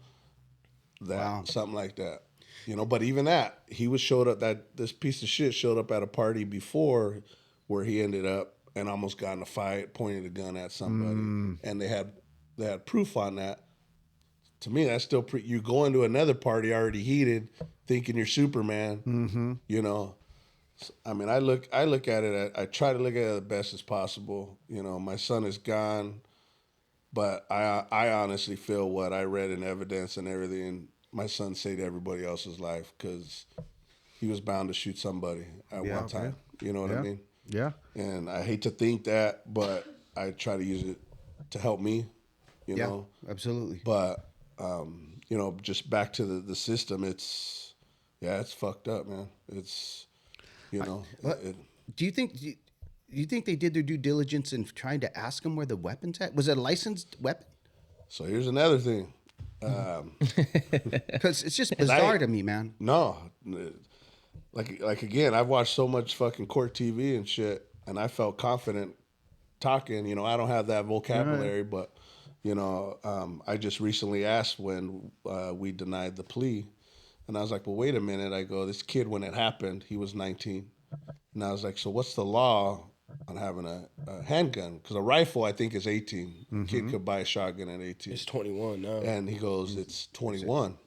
something like that. You know, but even that, this piece of shit showed up at a party before where he ended up and almost got in a fight, pointed a gun at somebody, and they had proof on that. To me, that's still you go into another party already heated, thinking you're Superman. You know, I mean, I look at it. I try to look at it the best as possible. You know, my son is gone, but I honestly feel what I read in evidence and everything. My son saved everybody else's life because he was bound to shoot somebody at one time. You know what I mean? Yeah. And I hate to think that, but I try to use it to help me. You know, absolutely. but you know, just back to the system. It's fucked up, man. It's, you know. Do you think they did their due diligence in trying to ask him where the weapon's at? Was it a licensed weapon? So here's another thing. Because it's just bizarre to me, man. No, like again, I've watched so much fucking court TV and shit, and I felt confident talking. You know, I don't have that vocabulary, but you know, I just recently asked when we denied the plea, and I was like, well, wait a minute. I go, this kid, when it happened, he was 19, and I was like, so what's the law on having a handgun? Because a rifle, I think, is 18. Kid could buy a shotgun at 18. It's 21 now. And he goes, it's 21.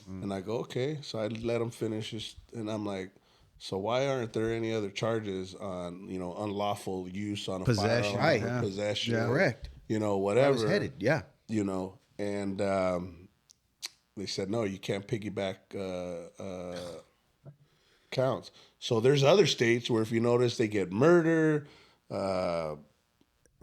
And I go, okay. So I let him finish his, and I'm like, so why aren't there any other charges on, you know, unlawful use on a Possession, firearm, right? or possession, Yeah. Correct. You know, whatever. I was headed, yeah. You know, and they said no, you can't piggyback counts. So there's other states where, if you notice, they get murder,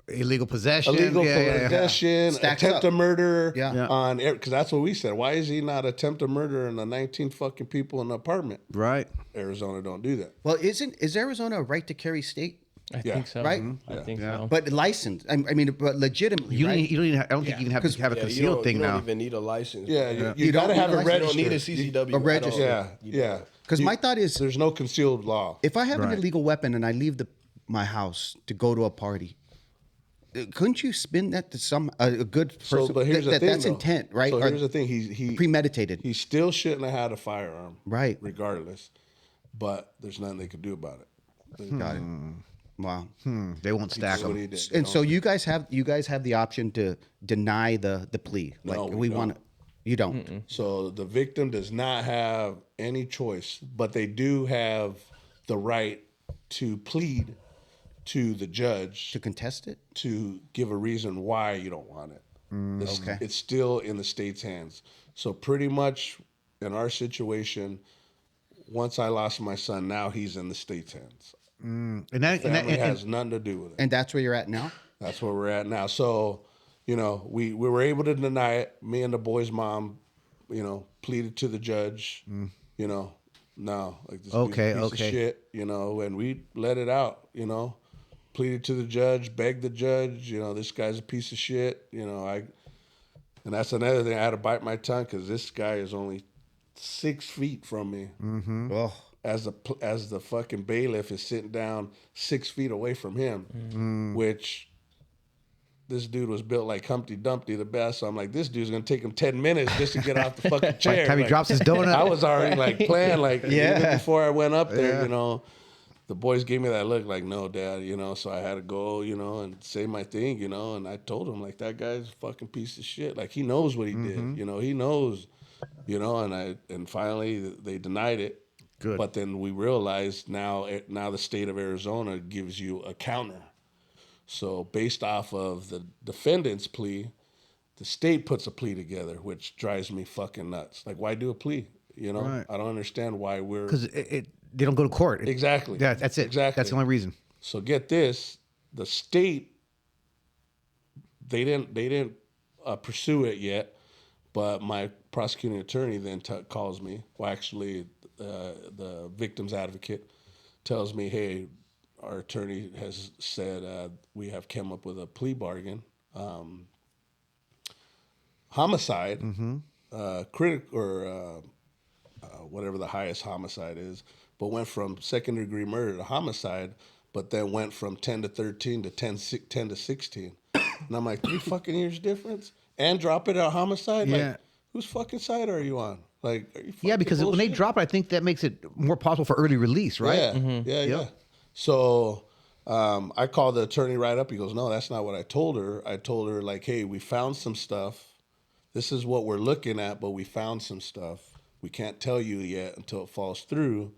Illegal possession. possession, Stacks attempt up. to murder. Yeah. On because that's what we said. Why is he not attempt to murder in the 19 fucking people in the apartment? Right. Arizona don't do that. Well, is Arizona a right to carry state? I think so. Right? I think so. But licensed. I mean, but legitimately, You don't, right? you don't even. I don't think you can have a you concealed thing you now. don't even need a license. Yeah, You you gotta don't have need a it license. You don't registered. need a CCW. A register. Yeah. Because my thought is, There's no concealed law. if I have an Right. illegal weapon and I leave my house to go to a party, couldn't you spin that to some a good person? But here's the thing, that's though. intent, right? So Or here's the thing: he premeditated. He still shouldn't have had a firearm, Right. regardless. But there's nothing they could do about it. Got it. Wow. They won't stack That's what them. he did. And so you guys have the option to deny the plea. Like No, we we want to. You don't. So the victim does not have any choice, but they do have the right to plead to the judge To contest it? to give a reason why you don't want it. Okay. It's still in the state's hands. So pretty much in our situation, once I lost my son, now he's in the state's hands. And Family has nothing to do with it. And that's where you're at now? That's where we're at now. So, you know, we were able to deny it. Me and the boy's mom, you know, pleaded to the judge, you know, no, like this dude's a piece of shit, you know, and we let it out, you know, pleaded to the judge, begged the judge, you know, this guy's a piece of shit, you know, and that's another thing. I had to bite my tongue because this guy is only 6 feet from me. Oh. As the fucking bailiff is sitting down 6 feet away from him, which this dude was built like Humpty Dumpty the best. So I'm like, this dude's gonna take him 10 minutes just to get off the fucking chair. By the time he Like, drops his donut. I was already like planning, like Yeah. even before I went up there, you know, the boys gave me that look like, no, Dad, you know, so I had to go, you know, and say my thing, you know, and I told him like that guy's a fucking piece of shit. Like he knows what he did, you know, he knows, you know, and finally they denied it. Good. But then we realized now the state of Arizona gives you a counter. So based off of the defendant's plea, the state puts a plea together, which drives me fucking nuts. Like, why do a plea? You know, Right. I don't understand why we're Because they don't go to court. exactly. Yeah, that's it. Exactly. That's the only reason. So get this: the state they didn't pursue it yet, but my prosecuting attorney then calls me. Well, actually, the victim's advocate tells me, "Hey, our attorney has said we have come up with a plea bargain, homicide, whatever the highest homicide is, but went from second degree murder to homicide, but then went from 10 to 13 to 10 to 16." And I'm like, 3 fucking years difference? And drop it at homicide? Yeah. Like, whose fucking side are you on? Like, are you Yeah, fucking because when they bullshit? drop it, I think that makes it more possible for early release, right? Yeah, yeah. So I called the attorney right up. He goes, "No, that's not what I told her. I told her, like, hey, we found some stuff. This is what we're looking at, but we found some stuff. We can't tell you yet until it falls through."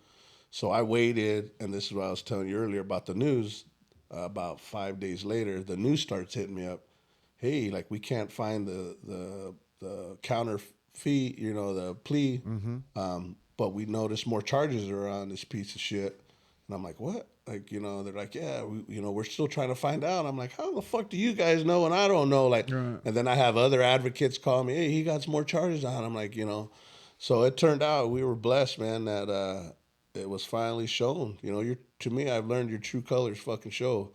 So I waited, and this is what I was telling you earlier about the news. About 5 days later, the news starts hitting me up. Hey, like, we can't find the counter fee, you know, the plea, but we noticed more charges are on this piece of shit. And I'm like, what? Like, you know, they're like, yeah, we're still trying to find out. I'm like, how the fuck do you guys know and I don't know? Like, and then I have other advocates call me, hey, he got some more charges on. I'm like, you know, so it turned out we were blessed, man, that it was finally shown. You know, to me, I've learned your true colors fucking show.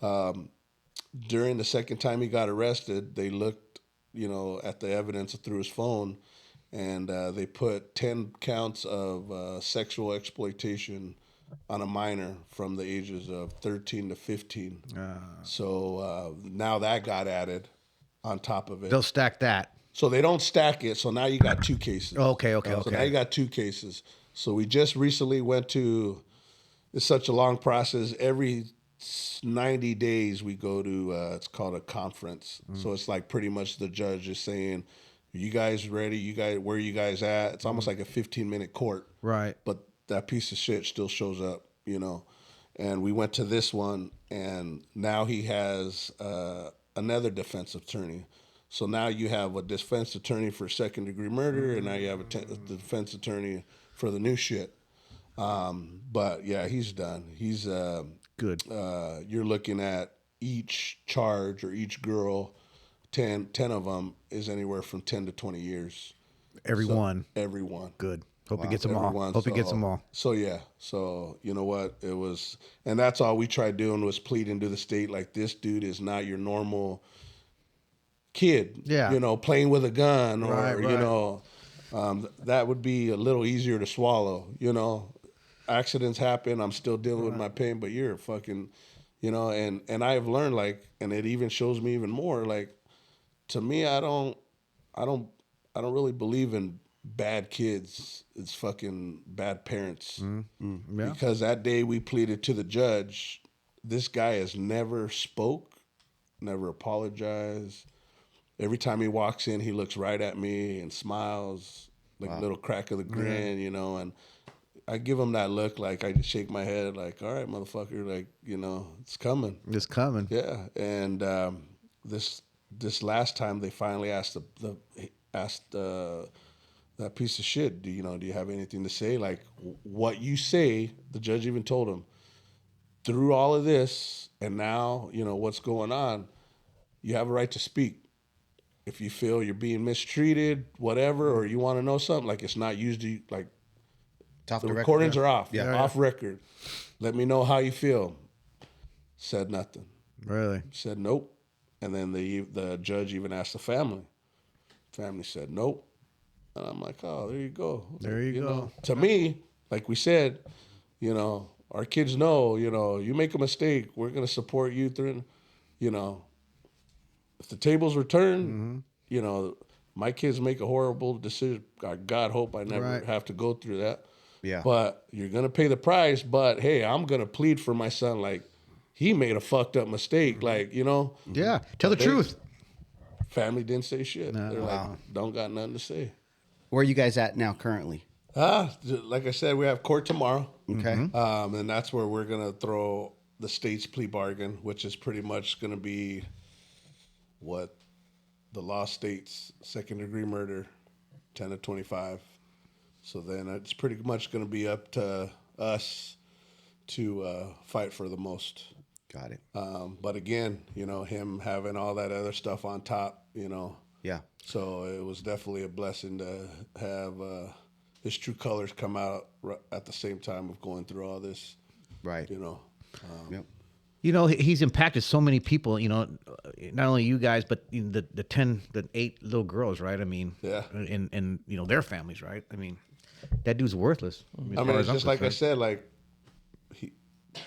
During the second time he got arrested, they looked, you know, at the evidence through his phone, and they put 10 counts of sexual exploitation on a minor from the ages of 13 to 15. So now that got added on top of it. They'll stack that. So they don't stack it. So now you got 2 cases. Okay. So now you got 2 cases. So we just recently went to, it's such a long process. Every 90 days we go to, it's called a conference. So it's like pretty much the judge is saying, you guys ready? Where are you guys at? It's almost like a 15-minute court. Right. But that piece of shit still shows up, you know. And we went to this one, and now he has another defense attorney. So now you have a defense attorney for second-degree murder, and now you have a defense attorney for the new shit. But yeah, he's done. He's Good. You're looking at each charge or each girl, 10 of them is anywhere from 10 to 20 years. Everyone. Everyone. Good. Hope he gets them all. Everyone. Hope he gets them all. So yeah. So you know what? It was, and that's all we tried doing was pleading to the state like, this dude is not your normal kid. Yeah. You know, playing with a gun or Right. you know, that would be a little easier to swallow. You know, accidents happen. I'm still dealing with my pain, but you're a fucking you know, and I've learned, like, and it even shows me even more, like, to me, I don't really believe in bad kids. It's fucking bad parents. Yeah. Because that day we pleaded to the judge, this guy has never spoke, never apologized. Every time he walks in, he looks right at me and smiles, like a little crack of the grin, you know, and I give him that look, like I just shake my head, like, all right, motherfucker, like, you know, it's coming. It's coming. Yeah, and this last time they finally asked that piece of shit, do you have anything to say? Like, what you say, the judge even told him, through all of this and now, you know, what's going on, you have a right to speak. If you feel you're being mistreated, whatever, or you want to know something, like, it's not usually, like, the recordings are off. Yeah. Off record. Let me know how you feel. Said nothing. Really? Said nope. And then the judge even asked the family. Family said nope. And I'm like, oh, there you go. There you go. know, to me, like we said, you know, our kids know, you know, you make a mistake, we're going to support you through, you know. If the tables were turned, you know, my kids make a horrible decision. God hope I never have to go through that. Yeah. But you're going to pay the price. But, hey, I'm going to plead for my son. Like, he made a fucked up mistake. Like, you know. Yeah. Tell the truth. Family didn't say shit. They're like, don't got nothing to say. Where are you guys at now currently? Like I said, we have court tomorrow. Okay. And that's where we're going to throw the state's plea bargain, which is pretty much going to be what the law states, second-degree murder, 10 to 25. So then it's pretty much going to be up to us to fight for the most. Got it. But again, you know, him having all that other stuff on top, you know. Yeah. So it was definitely a blessing to have his true colors come out at the same time of going through all this. Right. You know. Yep. You know, he's impacted so many people, you know, not only you guys, but the 8 little girls, right? I mean, Yeah. And you know, their families, right? I mean, that dude's worthless. I mean, it's just like I said, like,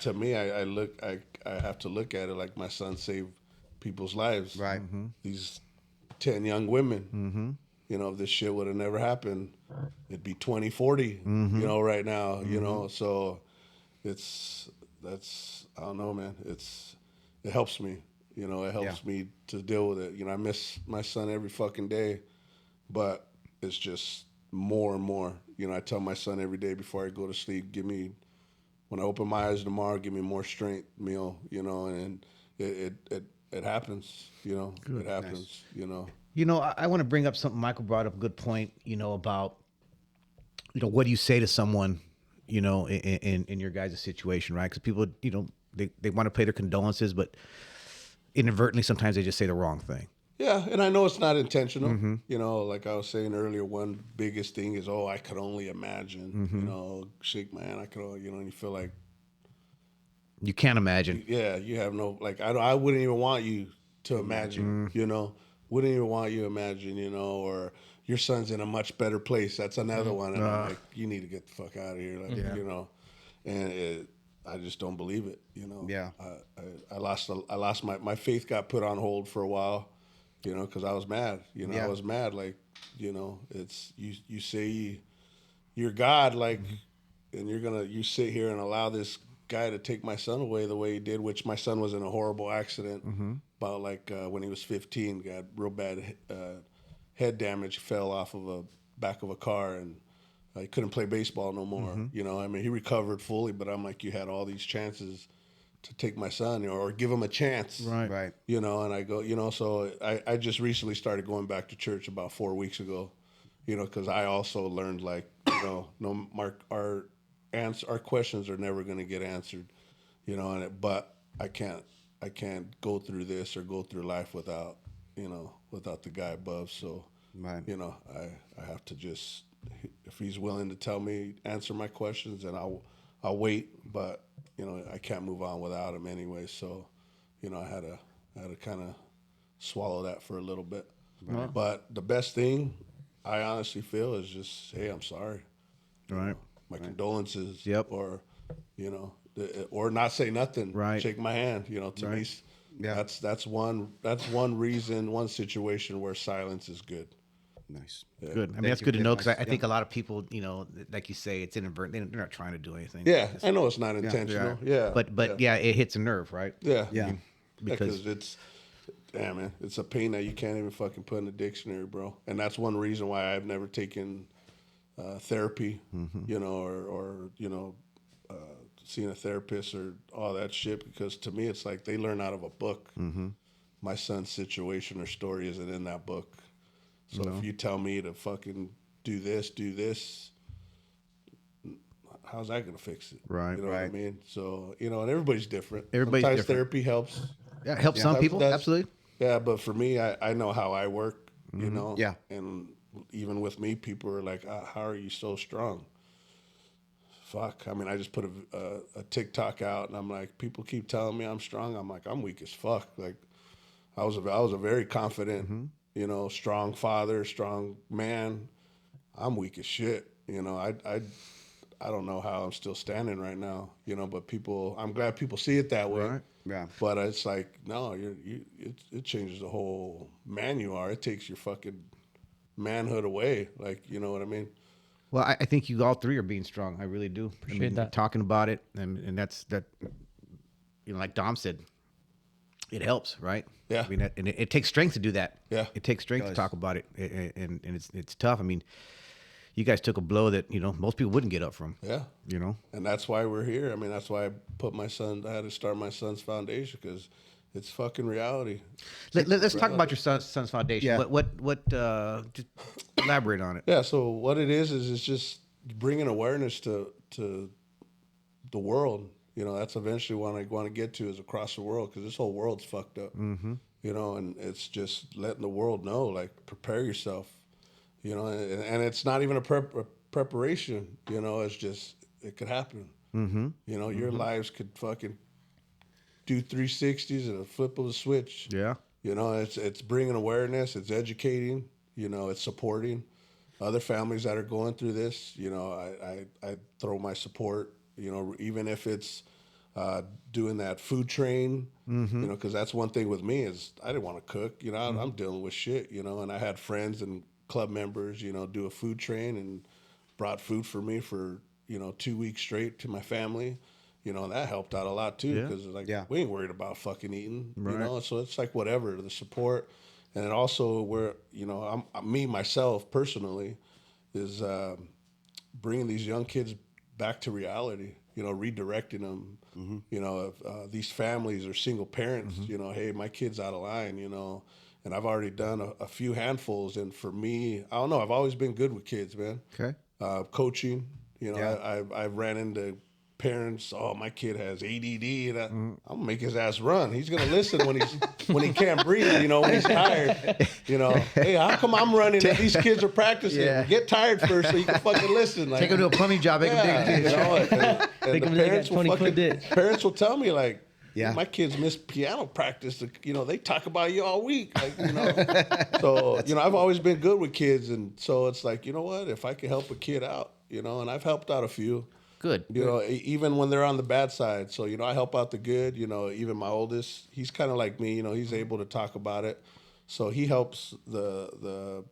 to me, I have to look at it like my son saved people's lives. Right. These 10 young women, you know, if this shit would have never happened, it'd be 2040, you know, right now, you know, so I don't know, man. It helps me, you know, it helps me to deal with it. You know, I miss my son every fucking day, but it's just more and more. You know, I tell my son every day before I go to sleep, when I open my eyes tomorrow, give me more strength, Meal, you know, and it happens, you know, it happens, you know. You know, I want to bring up something Michael brought up, a good point, you know, about, you know, what do you say to someone, you know, in your guys' situation, right? Because people, you know, they want to pay their condolences, but inadvertently sometimes they just say the wrong thing. Yeah, and I know it's not intentional. You know, like I was saying earlier, one biggest thing is, I could only imagine, you know, shake my hand, you know, and you feel like, you can't imagine. yeah, you have no, like, I wouldn't even want you to imagine, you know, wouldn't even want you to imagine, you know, or your son's in a much better place. That's another one. And I'm like, you need to get the fuck out of here, like, you know, and I just don't believe it, you know. Yeah. I lost my faith got put on hold for a while, you know, because I was mad, you know, I was mad, like, you know, it's, you say you're God, like, and you sit here and allow this guy to take my son away the way he did, which my son was in a horrible accident about like when he was 15, got real bad head damage, fell off of a back of a car, and he couldn't play baseball no more. You know, I mean, he recovered fully, but I'm like, you had all these chances to take my son, you know, or give him a chance. Right. You know, and I go, you know, so I just recently started going back to church about 4 weeks ago, you know, because I also learned, like, you know, our questions are never going to get answered, you know, but I can't go through this or go through life without the guy above. So, you know, I have to just, if he's willing to tell me, answer my questions, then I'll wait, but, you know, I can't move on without him anyway. So, you know, I had to kind of swallow that for a little bit. Right. But the best thing I honestly feel is just, hey, I'm sorry. Right. My condolences. Yep. Or, you know, or not say nothing, Right. shake my hand. To me, that's one reason, one situation where silence is good. Nice. Good. I mean, that's good to know because I think a lot of people, like you say, it's inadvertent. They're not trying to do anything. Yeah, I know it's not intentional. Yeah, But it hits a nerve, right? yeah, Yeah. because it's, damn man, it's a pain that you can't even fucking put in the dictionary, bro. And that's one reason why I've never taken therapy, or seeing a therapist or all that shit, because to me it's like they learn out of a book. My son's situation or story isn't in that book. So if you tell me to fucking do this, how's that gonna fix it? Right. You know what I mean? So, and everybody's different. Everybody's Sometimes different. therapy helps. Yeah, it helps some people. Absolutely. Yeah, but for me, I know how I work, Yeah. And even with me, people are like, how are you so strong? Fuck. I mean, I just put a TikTok out, and I'm like, people keep telling me I'm strong. I'm like, I'm weak as fuck. Like, I was a very confident, strong father, strong man. I'm weak as shit. I don't know how I'm still standing right now, but I'm glad people see it that way. Right. Yeah. But it's like, no, it changes the whole man you are. It takes your fucking manhood away. Like, you know what I mean? Well, I think you all three are being strong. I really do. Appreciate that. Talking about it, and that's that. Like Dom said, it helps, right? Yeah. I mean, and it takes strength to do that. Yeah. It takes strength to talk about it, and it's tough. I mean, you guys took a blow that most people wouldn't get up from. Yeah. And that's why we're here. I mean, that's why I had to start my son's foundation, because it's fucking reality. Let's talk about your son's foundation. Yeah. What just elaborate on it. Yeah. So what it is it's just bringing awareness to the world. That's eventually what I want to get to, is across the world, because this whole world's fucked up. Mm-hmm. And it's just letting the world know, like, prepare yourself. And it's not even a preparation. It's just, it could happen. Mm-hmm. Your lives could fucking do 360s and a flip of a switch. Yeah. It's bringing awareness. It's educating. It's supporting other families that are going through this. I throw my support. Even if it's doing that food train. Because that's one thing with me is I didn't want to cook. I'm dealing with shit. And I had friends and club members, do a food train and brought food for me for 2 weeks straight to my family. And that helped out a lot too, because we ain't worried about fucking eating. Right. So it's like whatever, the support. And it also where myself personally is bringing these young kids back to reality. Redirecting them. If these families are single parents, hey, my kid's out of line. And I've already done a few handfuls. And for me, I don't know, I've always been good with kids, man. Okay. Coaching, I've ran into parents. Oh, my kid has ADD, and I'm gonna make his ass run. He's gonna listen when he can't breathe. When he's tired. Hey, how come I'm running and these kids are practicing? Yeah. Get tired first so you can fucking listen. Like, Take him to a plumbing job. Make him dig a ditch. Make him dig that 20-foot ditch. Parents will tell me, like, Yeah. my kids miss piano practice. They talk about you all week. So, I've always been good with kids. And so it's like, you know what? If I can help a kid out, and I've helped out a few. Good. Even when they're on the bad side. So, I help out the good. Even my oldest, he's kind of like me. He's able to talk about it. So he helps the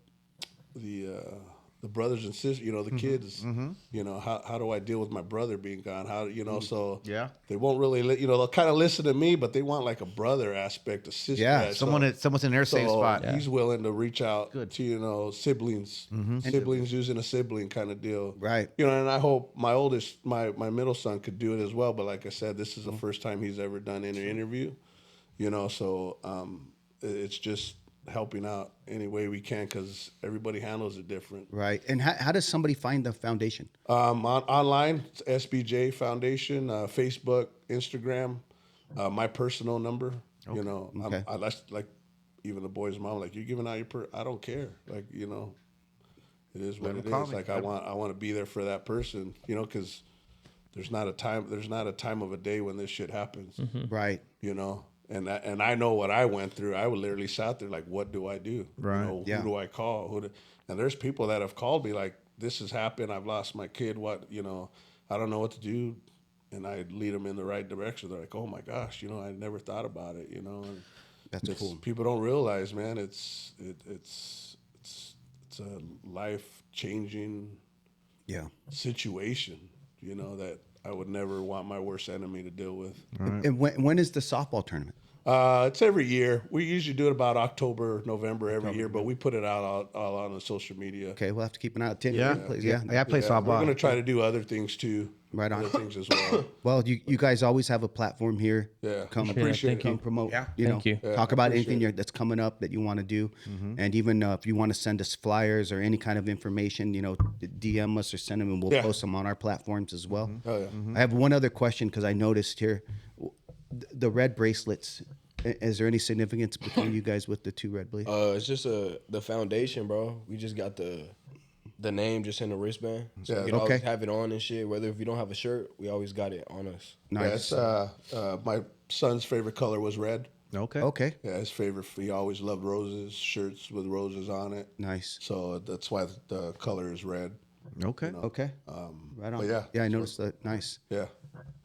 brothers and sisters, the kids. How do I deal with my brother being gone? How so Yeah. they won't really they'll kind of listen to me, but they want like a brother aspect, a sister. Yeah. Someone's in their safe spot. He's willing to reach out Good. to siblings, siblings using a sibling kind of deal, Right. And I hope my middle son could do it as well. But like I said, this is the first time he's ever done an interview, so it's just helping out any way we can, because everybody handles it different. Right. And how does somebody find the foundation? Online, it's SBJ Foundation, Facebook, Instagram, my personal number. Okay. I like even the boys' mom, like, you're giving out your I don't care. Like, it is what it is. Like, I want to be there for that person, because there's not a time of a day when this shit happens. Right. And I know what I went through. I would literally sat there like, what do I do? Right. Who do I call? And there's people that have called me like, this has happened. I've lost my kid. What, I don't know what to do. and I lead them in the right direction. They're like, oh my gosh, you know, I never thought about it, you know. And That's cool. People don't realize, man, it's a life changing situation, you know, that I would never want my worst enemy to deal with. And when is the softball tournament? It's every year. We usually do it about October, November every year, but we put it out all on the social media. Okay, we'll have to keep an eye out. Timmy, Yeah. please, I play softball. We're going to try to do other things too. Right on. Other things as well. Well, you guys always have a platform here. Yeah. Come Appreciate it. come promote. Yeah. You know, Thank you. talk about anything that's coming up that you want to do, and even if you want to send us flyers or any kind of information, you know, DM us or send them, and we'll post them on our platforms as well. Oh yeah. I have one other question because I noticed here, the red bracelets. Is there any significance between you guys with the two red blades? It's just the foundation, bro. We just got the name just in the wristband. So Yeah. we can always Okay. have it on and shit. Whether if we don't have a shirt, we always got it on us. Nice. Yeah, my son's favorite color was red. Okay. Okay. Yeah, his favorite. He always loved roses, shirts with roses on it. Nice. So that's why the color is red. Okay. Okay. Right on. but yeah. Yeah, I noticed that. Nice. Yeah.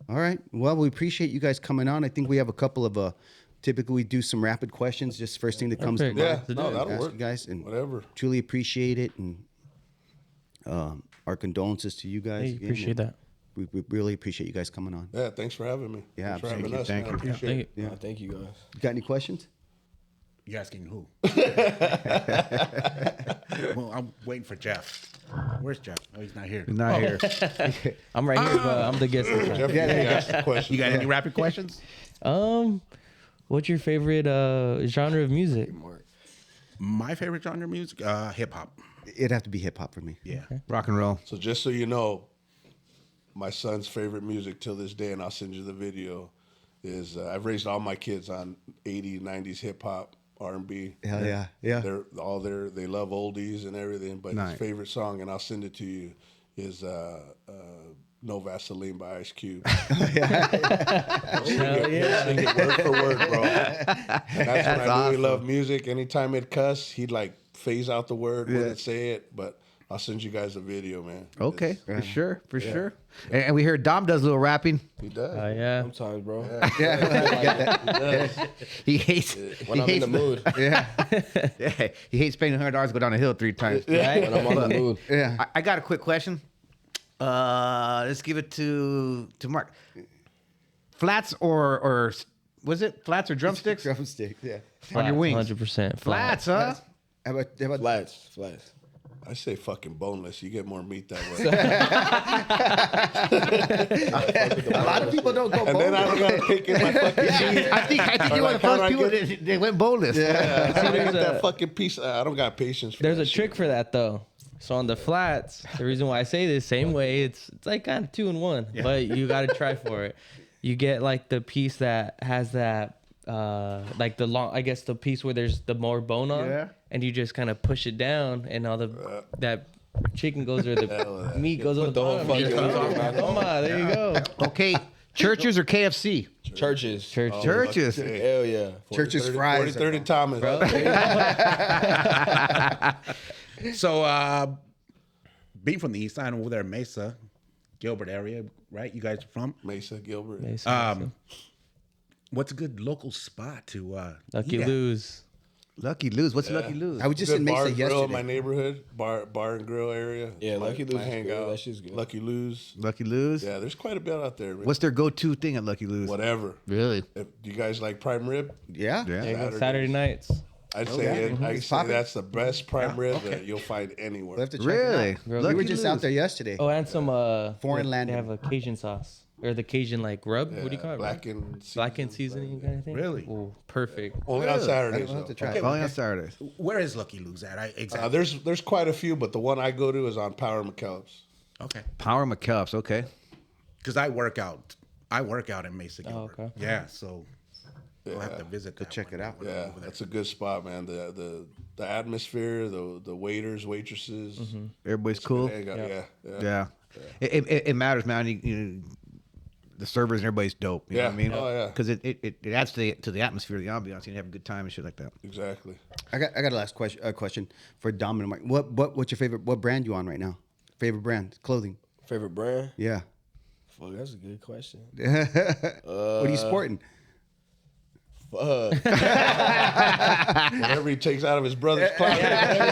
All right. Well, we appreciate you guys coming on. I think we have a couple of typically we do some rapid questions, just first thing that comes to Perfect. mind. Yeah. No, that'll Ask work. you guys, and Whatever. truly appreciate it, and our condolences to you guys. Hey, again, appreciate and that. We really appreciate you guys coming on. Yeah. Thanks for having me. Yeah, Thanks for having absolutely. us. Thank man. you. Appreciate Thank it. you. Yeah. Thank you guys. You got any questions? You asking who? Well, I'm waiting for Jeff. Where's Jeff? Oh, he's not here. Not here. I'm right here, but I'm the guest this time. Jeff, you asked the question. You got any rapid questions? What's your favorite genre of music? My favorite genre of music? Hip hop. It'd have to be hip hop for me. Yeah. Rock and roll. So just so you know, my son's favorite music till this day, and I'll send you the video, is I've raised all my kids on 80s, 90s hip hop, R&B. Hell yeah. Yeah. They're all there. They love oldies and everything. But Nice. his favorite song, and I'll send it to you, is "No Vaseline" by Ice Cube. Hell yeah. Sing it word for word, bro. And that's when I really awesome. love music. Anytime it cuss, he'd like phase out the word, wouldn't say it. But I'll send you guys a video, man. Okay, for sure, for sure. And we heard Dom does a little rapping. He does. Yeah. Sometimes, bro. He hates When he I'm in hates the mood. Yeah, he hates paying $100 to go down a hill 3 times. Right? When I'm on the mood. Yeah. I got a quick question. Let's give it to Mark. Flats or was it flats or drumsticks Drumstick. Yeah. on your wings? 100% Flats, huh? How about Flats. I say fucking boneless. You get more meat that way. a lot of people don't go And then I boneless. don't gotta pick in my fucking cheese. I think you were the Like, how do first I people get- that they went boneless. How do I get There's that a- fucking piece? I don't got patience for There's that a trick shit. for that though. So on the flats, the reason why I say this same way, it's like kind of 2 in 1, but you got to try for it. You get like the piece that has that, like the long, I guess the piece where there's the more bone on, Yeah. and you just kind of push it down, and all the that chicken goes or the meat goes on the whole bottom. fucking Just- meat on the Come on, there you go. Okay, churches or KFC? Churches. Churches. Hell yeah. Church's 30, fries. 30 Thomas. So, being from the east side over there, Mesa, Gilbert area, right? You guys are from? Mesa, Gilbert. What's a good local spot to Lucky eat at? Lou's. Lucky Lou's. What's Lucky Lou's? I was just Good in bar Mesa and grill in my yesterday. neighborhood. Bar and grill area. Yeah, Lucky Lou's My is good. hangout. That shit's good. Lucky Lou's. Lucky Lou's. Yeah, there's quite a bit out there, man. What's their go-to thing at Lucky Lou's? Whatever. Really? If you guys like prime rib, Yeah. Yeah. There you go, Saturdays. Saturday nights. I'd say It's poppin'. that's the best prime rib that you'll find anywhere. We'll have to check Really? it out. Really? We were Lucky just Lou's. out there yesterday. Oh, and some Foreign They landing. have a Cajun sauce or the Cajun like rub. What do you call it? Blackened seasoning kind of thing. Really? Oh, perfect. Only on Saturdays. I'll have to though. try it. Only on Saturdays. Where is Lucky Lou's at? Exactly. There's quite a few, but the one I go to is on Power McKellips. Okay. Power McCups. Okay. Because I work out in Mesa, Gilbert. okay. Yeah, so we'll have to visit to check it out. Yeah, that's a good spot, man. The atmosphere, the waiters, waitresses. Everybody's cool. Yeah. Yeah. It matters, man. The servers and everybody's dope. You know what I Yeah. mean? Oh, yeah. Because it adds to the atmosphere, the ambiance. You have a good time and shit like that. Exactly. I got a last question for Dom and Mike. What's your favorite? What brand you on right now? Favorite brand? Clothing? Favorite brand? Yeah. Fuck, that's a good question. What are you sporting? Whatever he takes out of his brother's closet.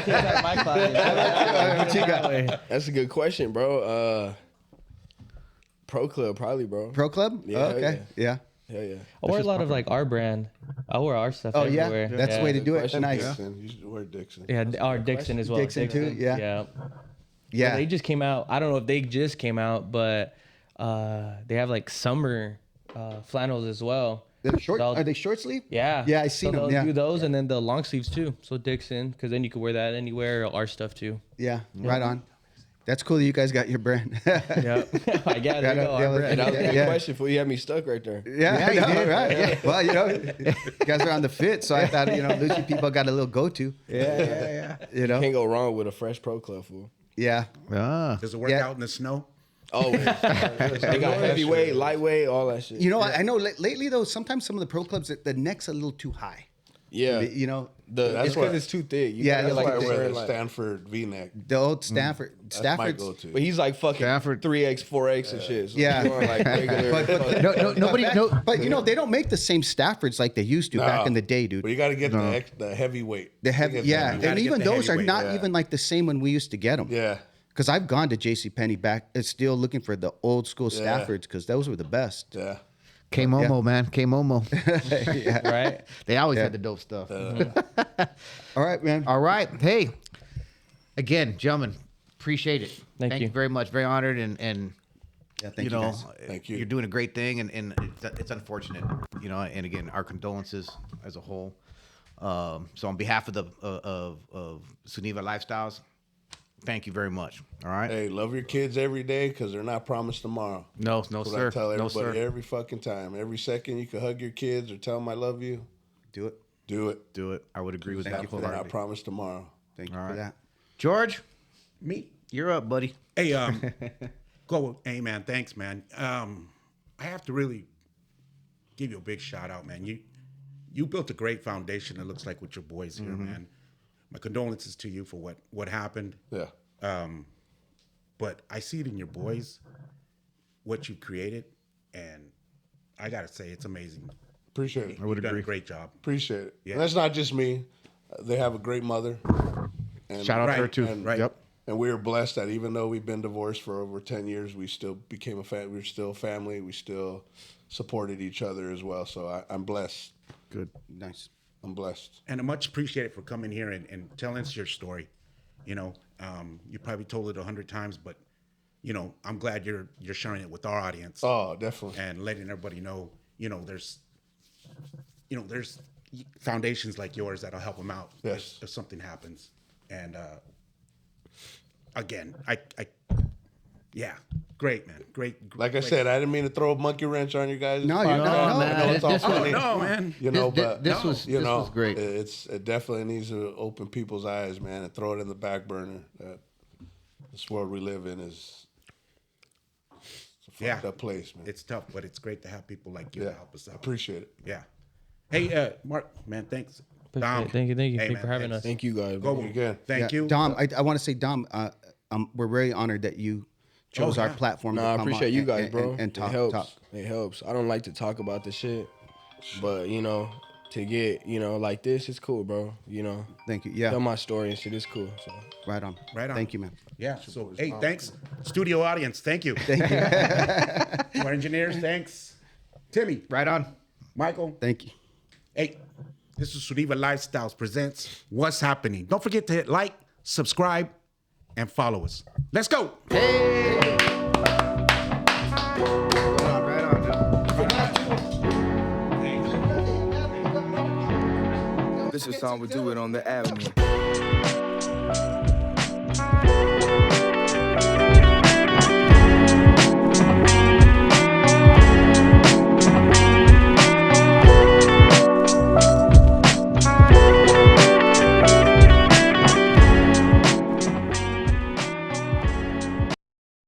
What you got? That's a good question, bro. Pro Club, probably, bro. Pro Club? Yeah, Oh, okay. Yeah. Hell yeah. I wear a lot of like our brand. I wear our stuff Oh, everywhere. yeah. That's the way to do it. Question. Nice. Dixon. You should wear Dixon. Yeah, our Dixon as well. Dixon too? Yeah. Yeah. Yeah. They just came out. I don't know if they just came out, but they have like summer flannels as well. They're short, So are they short sleeve? Yeah. Yeah, I seen so them. they'll Yeah. do those and then the long sleeves too. So Dixon, because then you can wear that anywhere. Our stuff too. Yeah. Right on. That's cool that you guys got your brand. Yeah. I got it. Yeah, Our Hey, brand. that was a good Yeah. question for you. Had me stuck right there. Yeah, you did. Right. Yeah. Well, you guys are on the fit, so I thought, Lucy people got a little go-to. Yeah. Can't go wrong with a fresh Pro Club, fool. Yeah. Does it work Yeah. out in the snow? Oh, they got heavyweight, lightweight, all that shit. I know lately, though, sometimes some of the pro clubs, the neck's a little too high. Yeah. It's It's because it's too thick. You Yeah, gotta That's get why I a wear certain, the Stanford V-neck. the old Stafford. That's my Stafford's. go-to. But he's like fucking Stafford. 3X, 4X and shit. So Yeah. you want like regular. But they don't make the same Staffords like they used to back in the day, dude. But you got to get the heavyweight. The heavy, yeah, gotta and get even the those are heavyweight, not yeah. even like the same when we used to get them. Yeah. Because I've gone to JCPenney back, still looking for the old school Staffords because those were the best. Yeah. K-Momo, man. K-Momo. Right. They always had the dope stuff. All right, man. All right. Hey, again, gentlemen, appreciate it. Thank you. very much. Very honored. And Yeah, thank you, guys. Thank you. You're doing a great thing. And it's unfortunate, and again, our condolences as a whole. So on behalf of the of SeunevA Lifestyles, thank you very much. All right. Hey, love your kids every day because they're not promised tomorrow. No, That's what sir. I tell No, everybody sir. every fucking time. Every second you can hug your kids or tell them I love you, Do it. do it. Do it. I would agree with Thank that you for They're wholeheartedly. not promised tomorrow. Thank you All for right. that. George, Me? you're up, buddy. Hey, hey man, thanks, man. I have to really give you a big shout out, man. You built a great foundation, it looks like, with your boys here, man. My condolences to you for what happened. Yeah. But I see it in your boys, what you created, and I gotta say it's amazing. Appreciate it. You've done a great job. Appreciate it. Yeah. And that's not just me. They have a great mother. And, Shout out to her Right, too. and- right. Yep. And we were blessed that even though we've been divorced for over 10 years, we still became a family. We were still family. We still supported each other as well. So I'm blessed. Good. Nice. I'm blessed. And I much appreciate for coming here and telling us your story. You probably told it 100 times, but I'm glad you're sharing it with our audience Oh, definitely. and letting everybody know. There's foundations like yours that'll help them out Yes. if something happens. And again, yeah, great, man, great. Like I said, I didn't mean to throw a monkey wrench on you guys. No, you're not. No, man. I know it's all This was- funny. no, man. But this was great. It definitely needs to open people's eyes, man, and throw it in the back burner. That this world we live in is a fucked up place, man. It's tough, but it's great to have people like you to help us out. Appreciate it. Yeah. Hey, Mark, man, thanks. Appreciate it. Thank you. Hey, Thank you man, for having thanks. us. Thank you guys. Go bro. Again. Thank Yeah. you, Dom. I want to say, Dom, we're very honored that you chose our yeah. platform. Nah, to I come appreciate on you guys, bro. And talk. It helps. Talk. It helps. I don't like to talk about the shit, but to get like this, it's cool, bro. Thank you. Yeah. Tell my story and shit. It's cool. So. Right on. Right on. Thank you, man. Yeah. So, hey, thanks, studio audience. Thank you. Thank you. Our engineers, thanks. Timmy, Right on. Michael. Thank you. Hey, this is SeunevA Lifestyles presents What's Happening. Don't forget to hit like, subscribe, and follow us. Let's go. Right on, This is how we do it on the avenue.